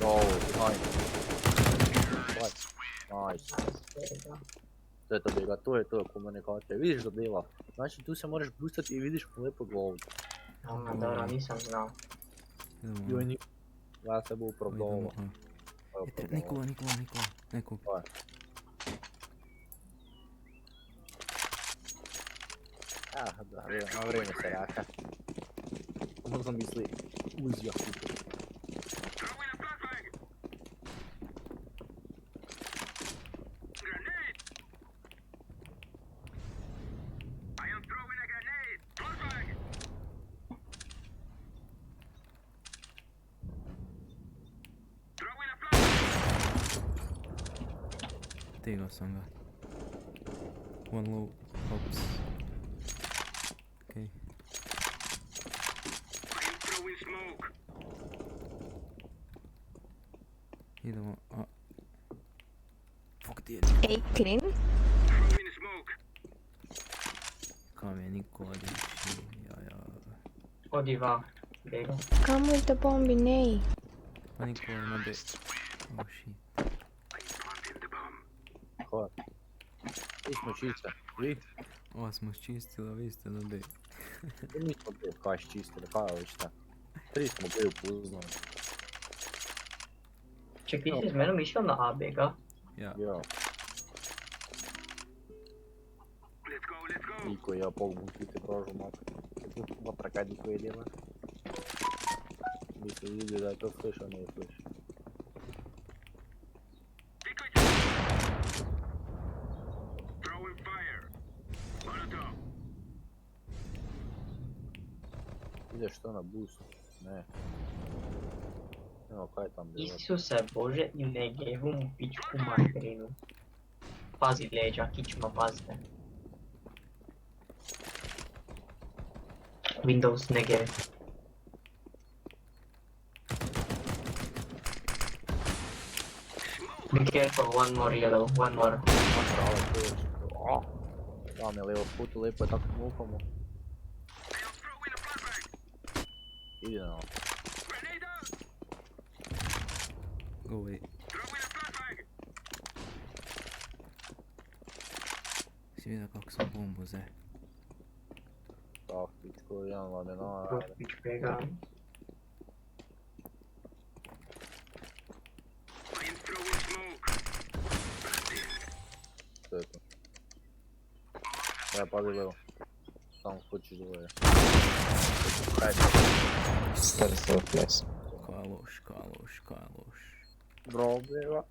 Ovo, behind. Nice. To je to bega, to je to komunikacija. Vidiš da dela. Znači tu se moraš boostati i vidiš mu lepo glavu. Dobro, nisam znao. Idemo. Joj ni... Ja se bu upravdovao. Idemo. Nikola. Nekog. Da, na vrijeme se raka. Možda misli, uzija kuće. Stigao sam ga. One low, hops. Okej. Idemo, a... Fuck ti je. Hey, clean. Kam je niko odiši, jaja. Odi va, bega. Come with the bomb, nej. Pa niko je na B. Oh shit. Hvala. Mi smo čiste, vi? Ova smo čistili, a vi ste na B. Mi smo bio kaj čistili, kaj je šta? 3 smo bili upoznali. Ček, ti si s menom išao na A, bega? Ja. Ja. Niko ja pogledam ti prožu mater. Matra kaj niko je djela. Mi se vidi da je to flash, a nije flash. Ideš to na boost? Ne. Evo kaj je tam bilo? Isuse Bože i negevu mu pičku materinu. Pazi leđa, kičma, pazite. Windows negev. Be careful, one more yellow, one more. Vam je lijevo putu, lijepo je tako mukamo. Ide na ovo. Go away. Si vidio kako sam bombu ze? Tak, pičko, jedan vam je na... Prospić pega. Sveto. Ja, pazi lijevo. Samo skočiš do ove. Kaloš, kaloš, kaloš. Bro, beba.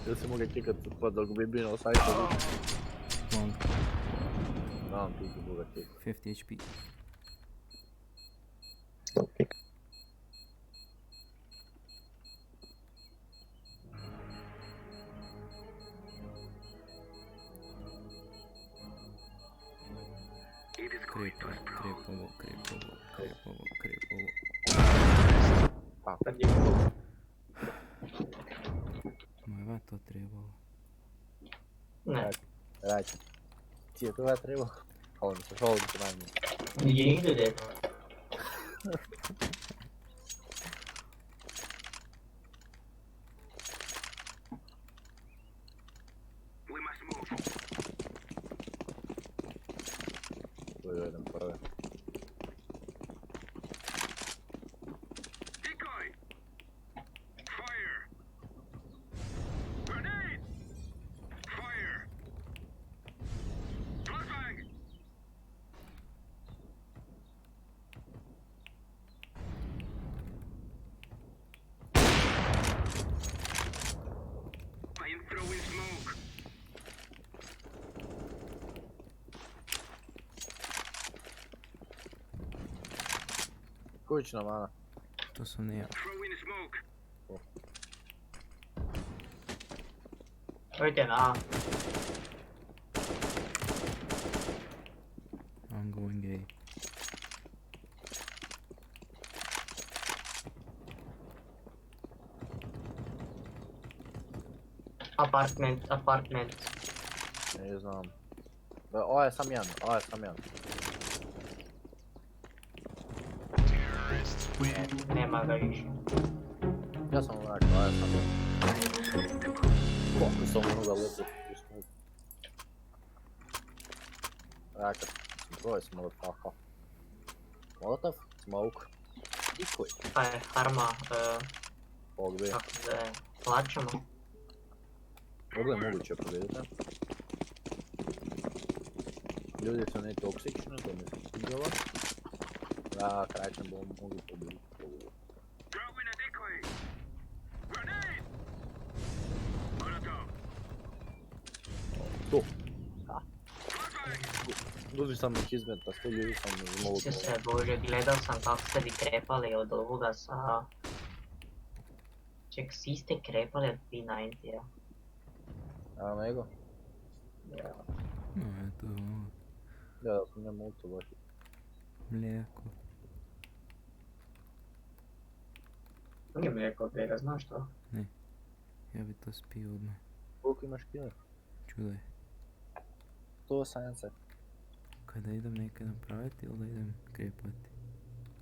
Ja se mogu čekat pa dok bi bio na sajtu. Long, Znam ti ti boga čekat. 50 HP. Krepovo, krepovo, krepovo, krepovo, krepovo. Kad je bilo. Ma je to trebalo. Ne, Račun. Ti je to treba? Šalim se najmanje. nije ide deta. To je jedan prvi. Kućna mana. To sam ne ja. Ojte na A. I'm going gay. Apartment, apartment. Ne znam. Ovo je sam jedan, ovo je sam jedan. Nema ga više. Ja sam vratio, ovo je sam jedan. Kako sam onoga lepio u smoke. Rakat, to je motherfucker. Molotov, smoke. Decoy. Pa je harma, Ovog bi. kako se plaćamo. Ovdje je moguće pobediti. Ljudi su ne toksični, to mi se svidjelo. Da, kraćem bombu mogu pobediti. Tu. Da. Duži sam ih izmeta, 100 ljudi sam mogu Se se bože, gledao sam kako ste vi krepali od ovoga sa... Ček, svi ste krepali od P90-a. A nego? Ja. No, eto, ovo, Ja da sam ne multo baš. mlijeko. Nije mi rekao Vega, znaš to? Ja bi to spio odmah. Koliko imaš kile? Čudaj. 180. Kada idem nekaj napraviti ili da idem krepati?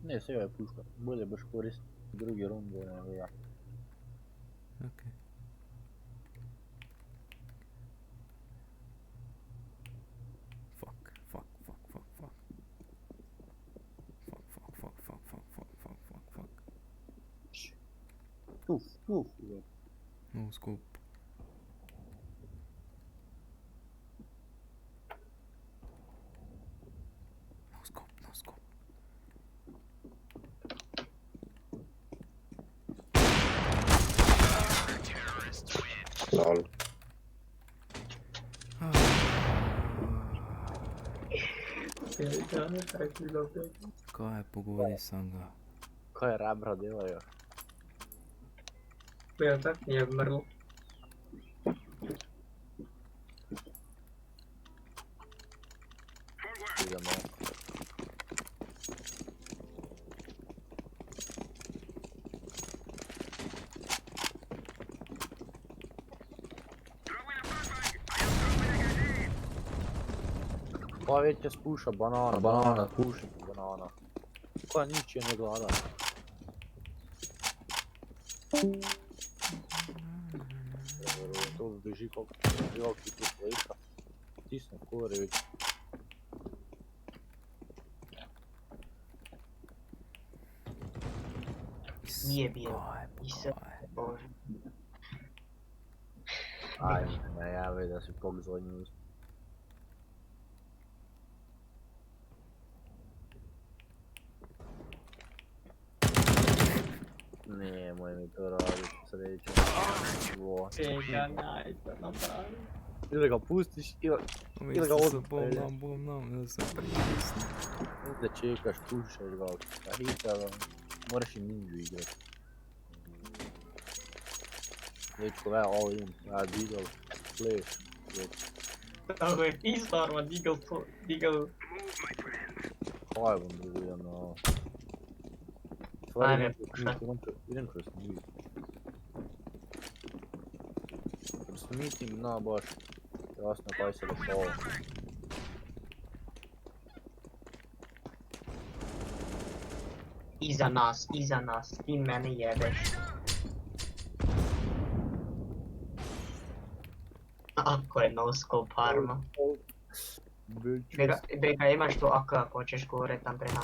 Ne, sve je puška. Bolje baš koristiti drugi rundu nego ja. Ok. Fuck, fuck, fuck, fuck, fuck. Fuck, fuck, fuck, fuck, fuck, fuck, fuck, fuck, fuck. Uf, uf. No scope. No scope, no scope. Lol. Kaj pogodi sam ga. Ko je rabra delaju? Jel tak? Nije mrlo. Idemo. Pa već je spuša banana, spuši banana. Koja niče ne glada. To beži kako ti tu sliša. Tisne kore već. Nije bio. Isep, bože. Aj, najave da si pog zadnji uspio. Nemoj mi to radit, srećo. Čega najte napraviti. Ili ga pustiš, ili ga Mislio sam odmah bom nam, da sam pritisnuo. da čekaš, pušaš ga, a hita ga, moraš i ninju igrat. Dečko, ja all in, ja digal, flash, Tako je isto arma, digal. kaj vam drugo idem na ovo. Ajde, Idem kroz njih. Kroz meeting, na baš, jasno kaj se dešava. Iza nas, ti mene jebeš. Ako je no scope arma. Bega imaš tu AK ako hoćeš gore tam prema.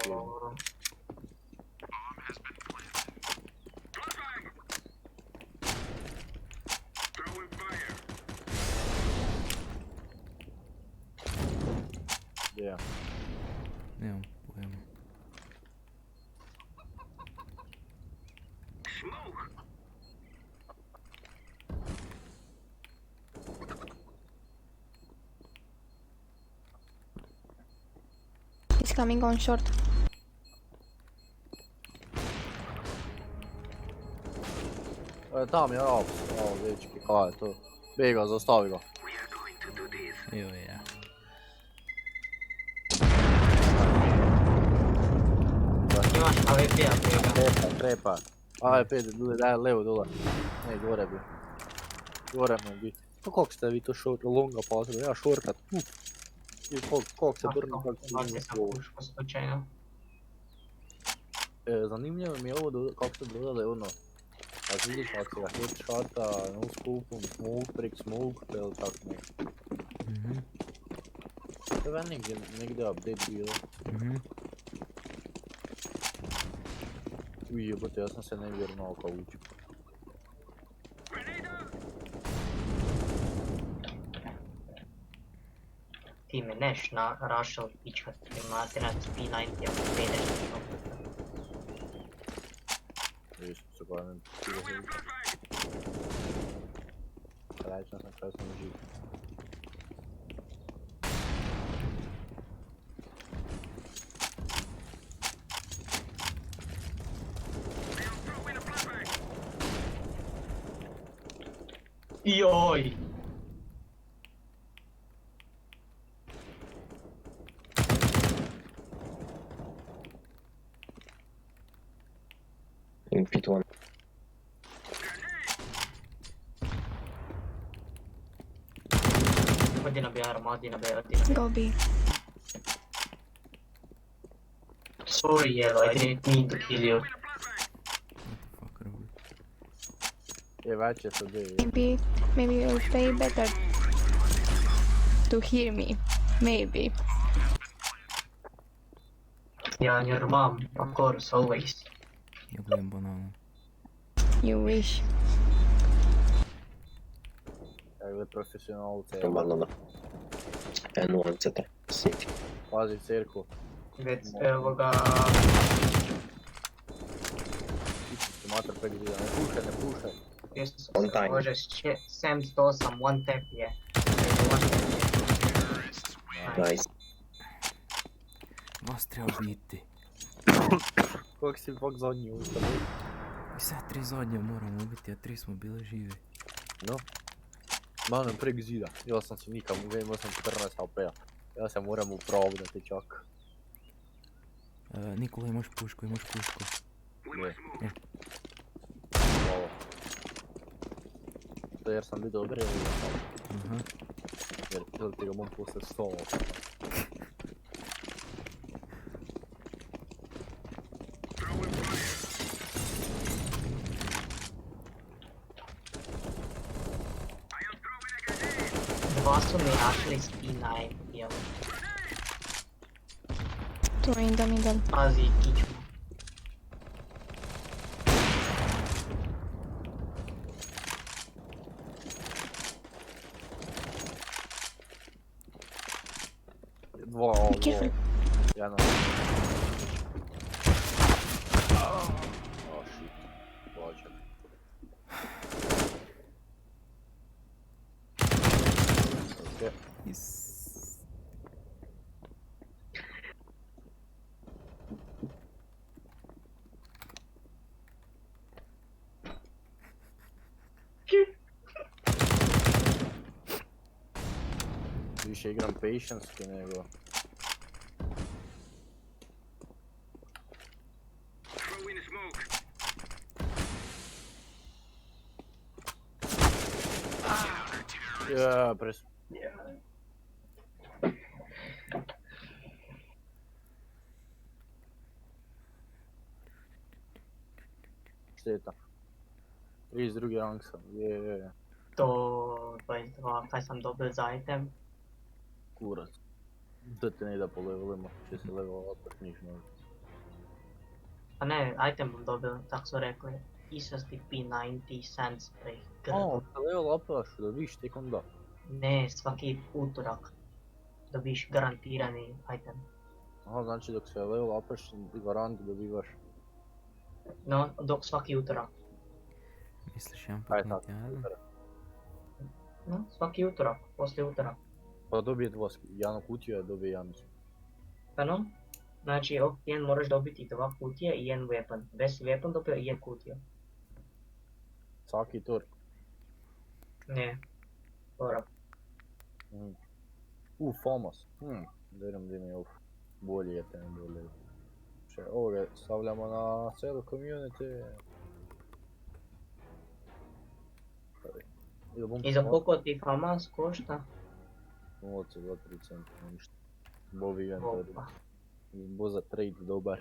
Dobro. Throwing fire. Yeah. Nemam pojma. Smoke. He's coming on short. Tam je Raps, evo dečki, kaj je to? Bega, zaustavi ga. We are going to do this. Evo ja. Imaš AWP-a Bega. Trepa. AWP, daj levo dole. Ne, gore bi. Gore mu bi. Pa kak ste vi to longa pasili? Ja shortat. I kak se brni, kak se Bacio sam pušku slučajno. Zanimljivo mi je ovo kako ste dodali ono. Ako vidiš ako ga headshota, no scope, smoke, prek smoke, pa ili tak nešto. To je negdje update bilo. Ujebote, ja sam se nevjerno kao učio. Ti me neš na Rushel pička ti materac P90 ako vedeš što. Vidiš se koja ne tira head. Srećan sam kada sam živ. Joj! In pit one. Odi na B arma, odi na B. Go B. Sorry Yellow, I didn't mean to kill you. What the fuck, Robert? Je veće se deje. Maybe it will stay better to hear me. Maybe. Yeah, on your mom, of course, always. Ja gledam bananu. You wish. Kakve profesionalce. Normalno. N1 City. Pazi cirku. Već, evo ga... Ti mater pek zida. Ne pušaj. On time. Može, 708, one tap je. Nice. Vas treba biti. Kak si pak zadnji ustav? I sad 3 zadnje moramo ubiti, a 3 smo bili živi. No. Manem prek zida. Ja sam se nikam imao sam 14 HP-a. Ja se moram upravdati čak. Nikola imaš pušku. Ne. Hvala. To jer sam bio dobar ili ja sam? Aha. Jer ti ga bom posle 100. Throwing fire. I am throwing a grenade. Dva su mi našli s P9, jel? Two in the middle. Pazi, kičmu. Dva, Be careful. Jedan. Oh shit. Dođe. Okay. Is... Više igram patience nego... Throwing smoke. Ja, pres... Šteta. 32. rang sam, je. To 22, kaj sam dobil za item? Kurac. Da te ne da po levelima, če se level upaš niš može. Pa ne, item bom dobil, tako so rekli. Isasti P90 sand spray. O, se level upaš, dobiš tek onda. Ne, svaki utorak. Dobiš garantirani item. Aha, znači dok se level upaš, garant dobivaš. No, dok svaki utorak. Misliš jedan Aj put tako. na tjedan? No, svaki utorak, poslije utorak. Pa dobije dva, jednu kutiju, a dobije jednu. Pa no, znači jedan moraš dobiti dva kutije i jedan weapon. Bez weapon dobio i jedan kutiju. Svaki tur. Ne, utorak. Famous. Da idem gdje mi je bolje je ten bolje. Ovoga stavljamo na celu community. I za koliko ti famas košta? 0,23 centa, ništa. Bovi event, Opa. bo za trade dobar.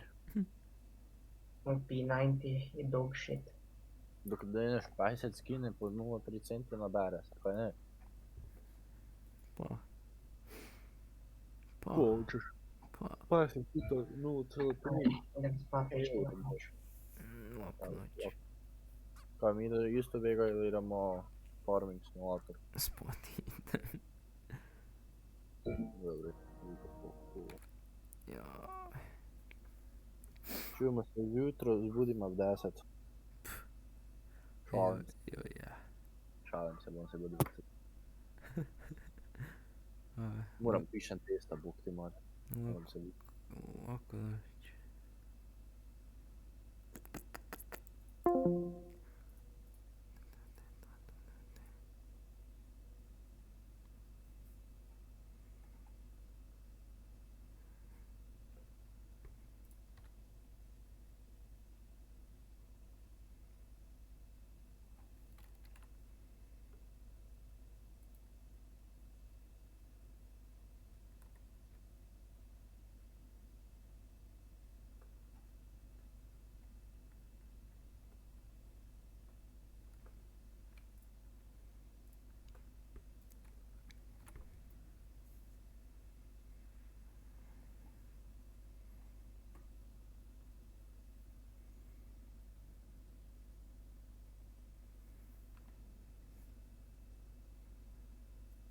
P90 je dog shit. Dok deneš 50 skine po 0,3 centa nabere se, kaj ne? Pa... Pa... Hoćeš. Pa... 50 puta 0,3. Idem spati što ne hoću. Lako noć. Kaj mi isto vega ili idemo farming simulator? Spoti. Dobro. Ja. Čujemo se ujutro, zbudimo v 10. Šalim se. Ja. Šalim se, bom se budil. Moram pišem testa, bog ti mat. Moram se budil. Lako noć.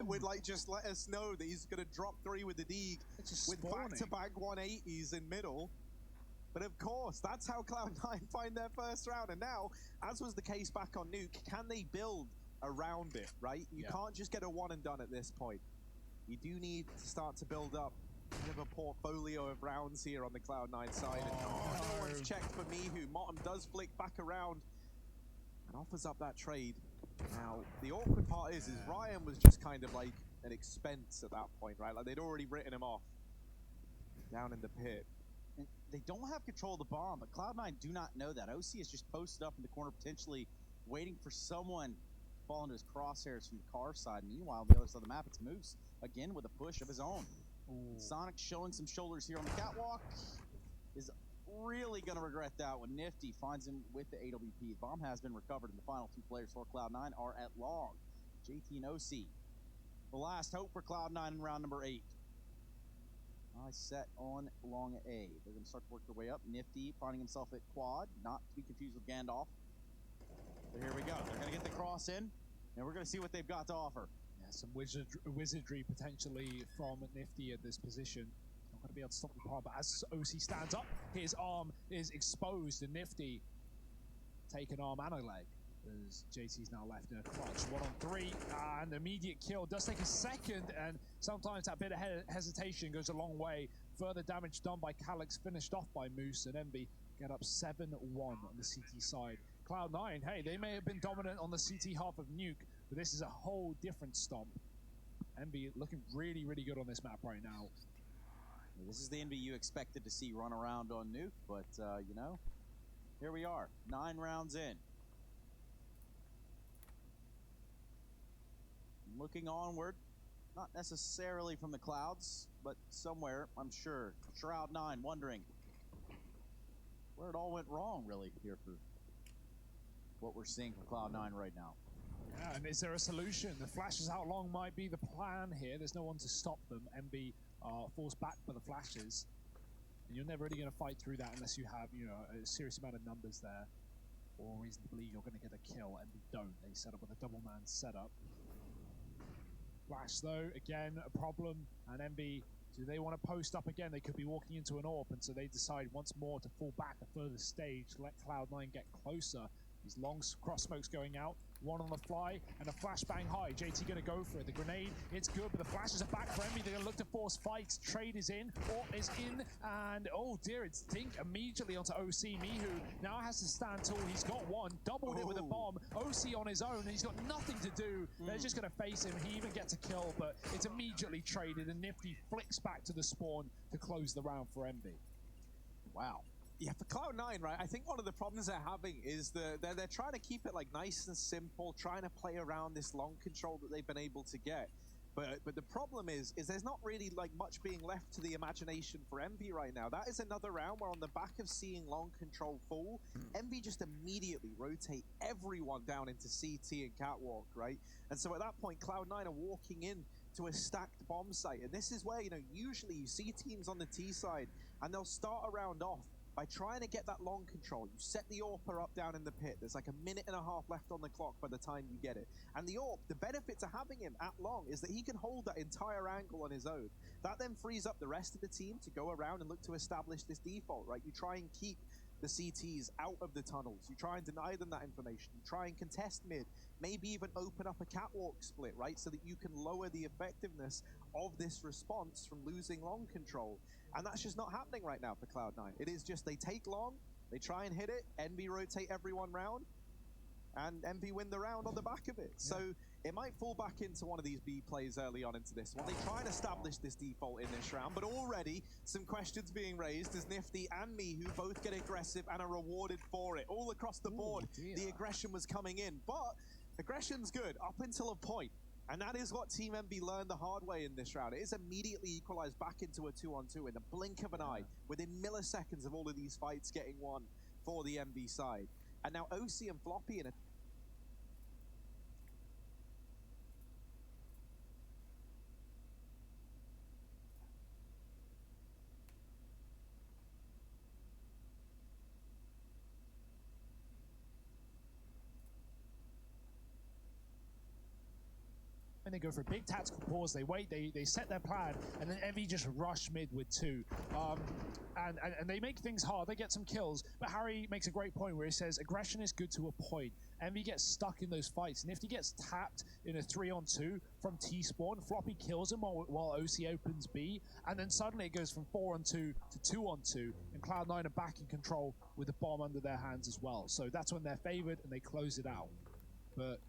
Would like just let us know that he's going to drop 3 with the Deeg with back-to-back 180s in middle. But of course, that's how Cloud9 find their first round. And now, as was the case back on Nuke, can they build around it, right? You can't just get a one and done at this point. You do need to start to build up kind of a portfolio of rounds here on the Cloud9 side. And no one's checked for Mihu. Motum does flick back around and offers up that trade. Now, the awkward part is Ryan was just kind of like an expense at that point, right? Like, they'd already written him off down in the pit. And they don't have control of the bomb, but Cloud9 do not know that. OC is just posted up in the corner, potentially waiting for someone to fall into his crosshairs from the car side. Meanwhile, on the other side of the map, it's Moose again with a push of his own. Sonic showing some shoulders here on the catwalk. Is really going to regret that when Nifty finds him with the AWP. The bomb has been recovered, and the final two players for Cloud9 are at long. JT and OC. The last hope for Cloud9 in round number 8. Eyes set on long A. They're going to start to work their way up. Nifty finding himself at quad, not to be confused with Gandalf. But here we go. They're going to get the cross in, and we're going to see what they've got to offer. Yeah, some wizardry potentially from Nifty at this position. Not going to be able to stop the bomb, but as OC stands up, his arm is exposed, and Nifty take an arm and a leg. As JT's now left in a clutch. 1 on 3, and immediate kill. Does take a second, and sometimes that bit of hesitation goes a long way. Further damage done by Calyx, finished off by Moose, and Envy get up 7-1 on the CT side. Cloud9, hey, they may have been dominant on the CT half of Nuke, but this is a whole different stomp. Envy looking really, really good on this map right now. This is the Envy you expected to see run around on Nuke, but, you know, here we are, 9 rounds in. Looking onward, not necessarily from the clouds, but somewhere, I'm sure. Shroud9 wondering where it all went wrong, really, here for what we're seeing from Cloud9 right now. Yeah, and is there a solution? The flashes out long might be the plan here. There's no one to stop them. MB are forced back by the flashes, and you're never really going to fight through that unless you have, you know, a serious amount of numbers there, or reason to believe you're going to get a kill. MB don't. They set up with a double man setup. Flash though, again, a problem, and MB, do they want to post up again? They could be walking into an AWP, and so they decide once more to fall back a further stage, let Cloud9 get closer. These long cross smokes going out, one on the fly, and a flashbang high. JT gonna go for it. The grenade, it's good, but the flashes are back for Envy. They're gonna look to force fights. Trade is in, AWP is in, and oh dear, it's Dink immediately onto OC. Mihu now has to stand tall. He's got one, doubled it with a bomb. OC on his own, and he's got nothing to do. They're just gonna face him. He even gets a kill, but it's immediately traded, and Nifty flicks back to the spawn to close the round for Envy. Wow. Yeah, for Cloud9, right, I think one of the problems they're having is they're trying to keep it like nice and simple, trying to play around this long control that they've been able to get. But the problem is there's not really like much being left to the imagination for Envy right now. That is another round where on the back of seeing long control fall, Envy just immediately rotate everyone down into CT and catwalk, right? And so at that point, Cloud9 are walking in to a stacked bomb site. And this is where, you know, usually you see teams on the T side and they'll start a round off by trying to get that long control. You set the AWPer up down in the pit. There's like a minute and a half left on the clock by the time you get it. And the AWP, the benefit to having him at long is that he can hold that entire angle on his own. That then frees up the rest of the team to go around and look to establish this default, right? You try and keep the CTs out of the tunnels. You try and deny them that information. You try and contest mid, maybe even open up a catwalk split, right? So that you can lower the effectiveness of this response from losing long control. And that's just not happening right now for Cloud9. It is just they take long, they try and hit it, Envy rotate everyone round, and Envy win the round on the back of it. Yeah. So it might fall back into one of these B plays early on into this one. They try and establish this default in this round, but already some questions being raised as Nifty and me, who both get aggressive and are rewarded for it. All across the board, the aggression was coming in, but aggression's good up until a point. And that is what Team MB learned the hard way in this round. It is immediately equalized back into a 2-on-2 in the blink of an eye, within milliseconds of all of these fights getting won for the MB side. And now OC and Floppy in a and they go for a big tactical pause, they wait, they set their plan, and then Envy just rush mid with 2. And they make things hard, they get some kills, but Harry makes a great point where he says aggression is good to a point. Envy gets stuck in those fights, and if he gets tapped in a 3-on-2 from T-spawn, Floppy kills him while OC opens B, and then suddenly it goes from 4-on-2 to 2-on-2, and Cloud9 are back in control with the bomb under their hands as well. So that's when they're favored and they close it out. But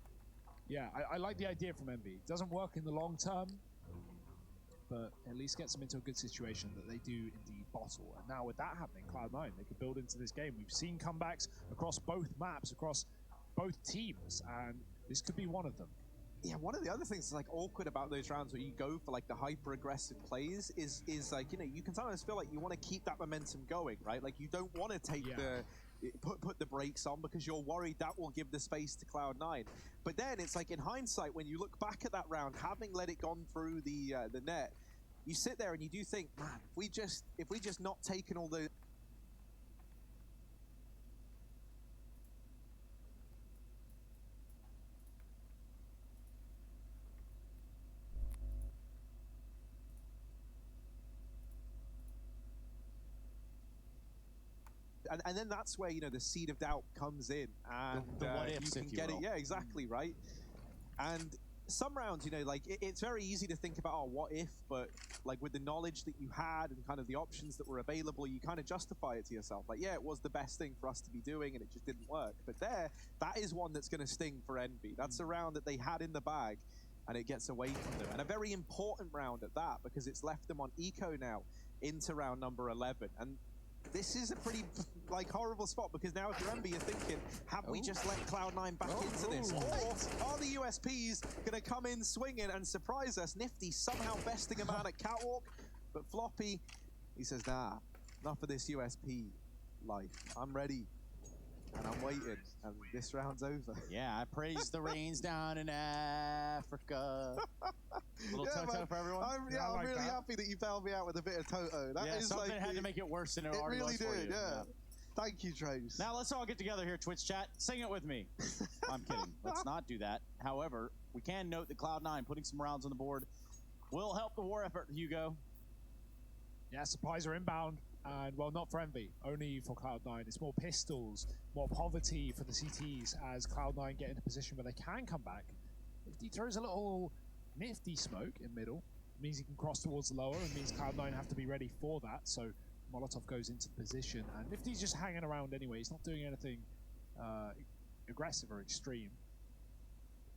yeah, I like the idea from MB. It doesn't work in the long term, but at least gets them into a good situation that they do indeed bottle. And now with that happening, Cloud9, they can build into this game. We've seen comebacks across both maps, across both teams, and this could be one of them. yeah, one of the other things that's like awkward about those rounds where you go for like the hyper aggressive plays is like, you know, you can sometimes feel like you want to keep that momentum going, right? Like you don't want to take put the brakes on because you're worried that will give the space to Cloud9. But then it's like in hindsight, when you look back at that round, having let it gone through the net, you sit there and you do think, man, if we just not taken all the and then that's where, you know, the seed of doubt comes in, and the what you ifs, can if you get it. will. Yeah, exactly, right. And some rounds, you know, like it's very easy to think about, oh, what if, but like with the knowledge that you had and kind of the options that were available, you kind of justify it to yourself. Like, yeah, it was the best thing for us to be doing, and it just didn't work. But that is one that's going to sting for Envy. That's a round that they had in the bag, and it gets away from them. And a very important round at that, because it's left them on eco now into round number 11. And this is a pretty, like, horrible spot, because now if you're Envy, you're thinking, have we just let Cloud9 back into this? Or are the USPs going to come in swinging and surprise us? Nifty somehow besting a man at Catwalk, but Floppy, he says, nah, enough of this USP life. I'm ready, and I'm waiting, and this round's over. Yeah, I praise the rains down in Africa. Little Yeah, Toto man. for everyone. I'm really happy that you bailed me out with a bit of Toto. That Yeah, is something like had to make it worse than it already really was for did, you. yeah. Thank you, Trace. Now let's all get together here, Twitch chat. Sing it with me. I'm kidding. Let's not do that. However, we can note that Cloud9 putting some rounds on the board will help the war effort, Hugo. Yeah, supplies are inbound, and well, not for Envy, only for Cloud9. It's more pistols, more poverty for the CTs as Cloud9 get in a position where they can come back. Nifty throws a little nifty smoke in middle, it means he can cross towards the lower, and means Cloud9 have to be ready for that. So Molotov goes into the position, and Nifty's just hanging around anyway. He's not doing anything aggressive or extreme.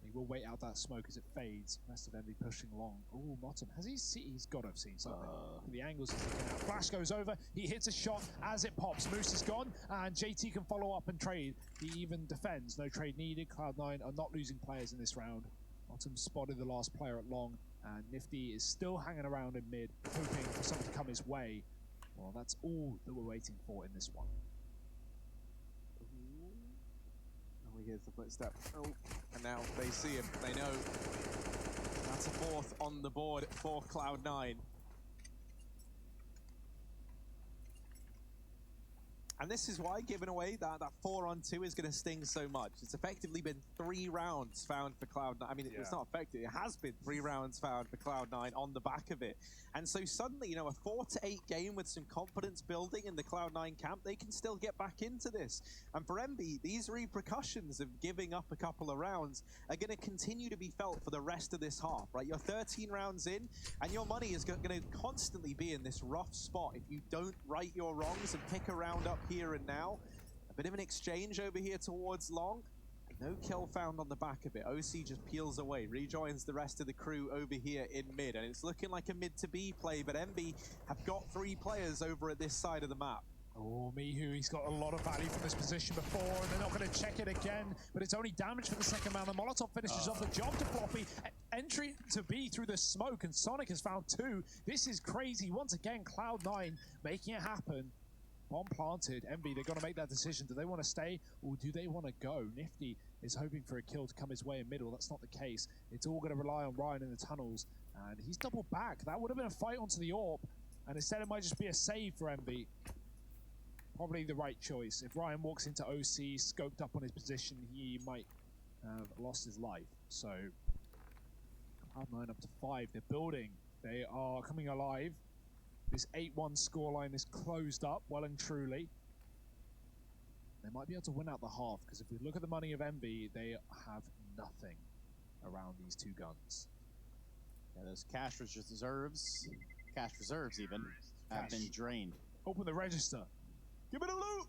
He will wait out that smoke as it fades. Rest of Envy pushing along. Ooh, Motum. He's got to have seen something. The angles he's looking at. Flash goes over. He hits a shot as it pops. Moose is gone, and JT can follow up and trade. He even defends. No trade needed. Cloud9 are not losing players in this round. Motum spotted the last player at long, and Nifty is still hanging around in mid, hoping for something to come his way. Well, that's all that we're waiting for in this one. Oh, here's the footstep. Oh, and now they see him. They know that's a fourth on the board for Cloud9. And this is why giving away that 4-on-2 is going to sting so much. It's effectively been 3 rounds found for Cloud9. I mean, it's not effective. It has been 3 rounds found for Cloud9 on the back of it. And so suddenly, you know, a 4-8 game with some confidence building in the Cloud9 camp, they can still get back into this. And for Envy, these repercussions of giving up a couple of rounds are going to continue to be felt for the rest of this half, right? You're 13 rounds in, and your money is going to constantly be in this rough spot if you don't right your wrongs and pick a round up here and now. A bit of an exchange over here towards long. No kill found on the back of it. OC just peels away, rejoins the rest of the crew over here in mid, and it's looking like a mid to B play, but Envy have got 3 players over at this side of the map. Oh, Mihu, he's got a lot of value from this position before, and they're not going to check it again, but it's only damage for the second round. The Molotov finishes off the job to Floppy. Entry to B through the smoke, and Sonic has found 2. This is crazy. Once again, Cloud9 making it happen. Bomb planted. Envy, they're going to make that decision. Do they want to stay, or do they want to go? Nifty is hoping for a kill to come his way in middle. That's not the case. It's all going to rely on Ryan in the tunnels, and he's double back. That would have been a fight onto the AWP, and instead it might just be a save for Envy. Probably the right choice. If Ryan walks into OC, scoped up on his position, he might have lost his life. So, Cloud9 up to 5. They're building. They are coming alive. This 8-1 scoreline is closed up well and truly. They might be able to win out the half, because if we look at the money of Envy, they have nothing around these 2 guns. Yeah, those cash reserves even, have been drained. Open the register. Give it a loot!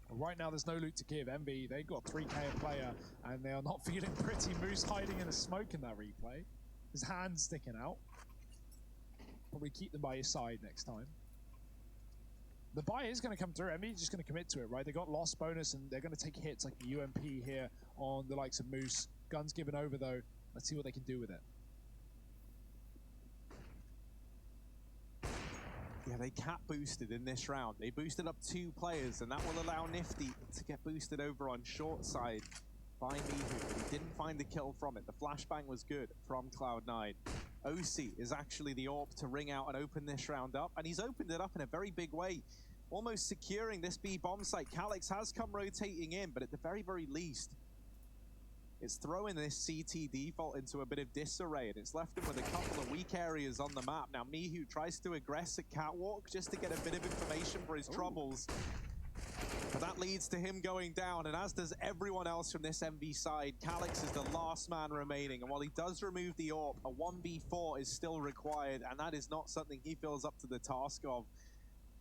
Well, right now, there's no loot to give. Envy, they got 3k a player, and they are not feeling pretty. Moose hiding in the smoke in that replay. His hand's sticking out. Probably keep them by his side next time. The buy is going to come through. Envy just going to commit to it, right? They got loss bonus and they're going to take hits like the UMP here on the likes of Moose. Guns given over though. Let's see what they can do with it. Yeah, they cap boosted in this round. They boosted up 2 players, and that will allow Nifty to get boosted over on short side by Mihu. But he didn't find the kill from it. The flashbang was good from Cloud9. OC is actually the AWP to ring out and open this round up, and he's opened it up in a very big way, almost securing this B bomb site. Calyx has come rotating in, but at the very, very least, it's throwing this CT default into a bit of disarray, and it's left him with a couple of weak areas on the map. Now, Mihu tries to aggress at Catwalk just to get a bit of information for his troubles. But that leads to him going down, and as does everyone else from this MV side. Calyx is the last man remaining, and while he does remove the AWP, a 1v4 is still required, and that is not something he feels up to the task of.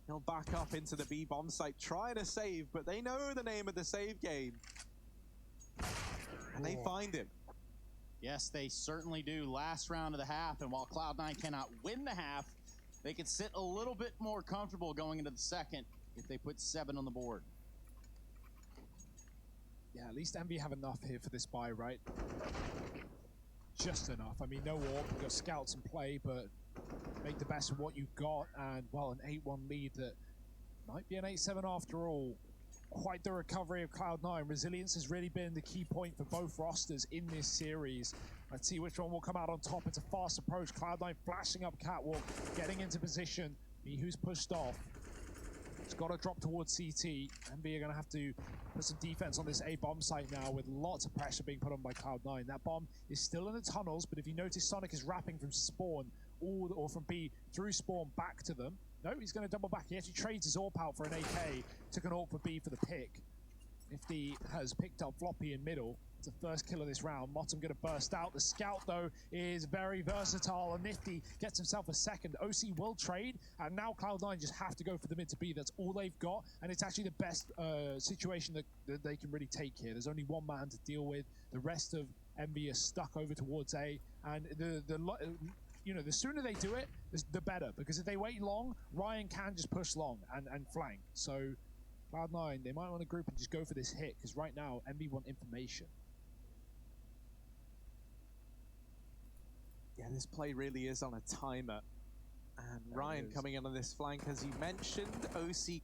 He'll back up into the B bomb site, trying to save, but they know the name of the save game. And they find him. Yes, they certainly do. Last round of the half, and while Cloud9 cannot win the half, they could sit a little bit more comfortable going into the second if they put 7 on the board. Yeah, at least Envy have enough here for this buy, right? Just enough. I mean, no AWP, you've got scouts in play, but make the best of what you've got, and, well, an 8-1 lead that might be an 8-7 after all. Quite the recovery of Cloud9. Resilience has really been the key point for both rosters in this series. Let's see which one will come out on top. It's a fast approach. Cloud9 flashing up Catwalk, getting into position. Mihu's pushed off. It's got to drop towards CT. MB are going to have to put some defense on this A bomb site now with lots of pressure being put on by Cloud9. That bomb is still in the tunnels, but if you notice, Sonic is wrapping from spawn or from B through spawn back to them. No, he's going to double back. He actually trades his AWP out for an AK. Took an AWP for B for the pick. Nifty has picked up Floppy in middle. It's the first kill of this round. Motum going to burst out. The scout, though, is very versatile, and Nifty gets himself a second. OC will trade, and now Cloud9 just have to go for the mid to B. That's all they've got, and it's actually the best situation that they can really take here. There's only one man to deal with. The rest of MB are stuck over towards A, and you know, the sooner they do it, the better, because if they wait long, Ryan can just push long and flank. So Cloud9, they might want to group and just go for this hit, because right now, MB want information. Yeah, this play really is on a timer. And Ryan coming in on this flank, as you mentioned, OC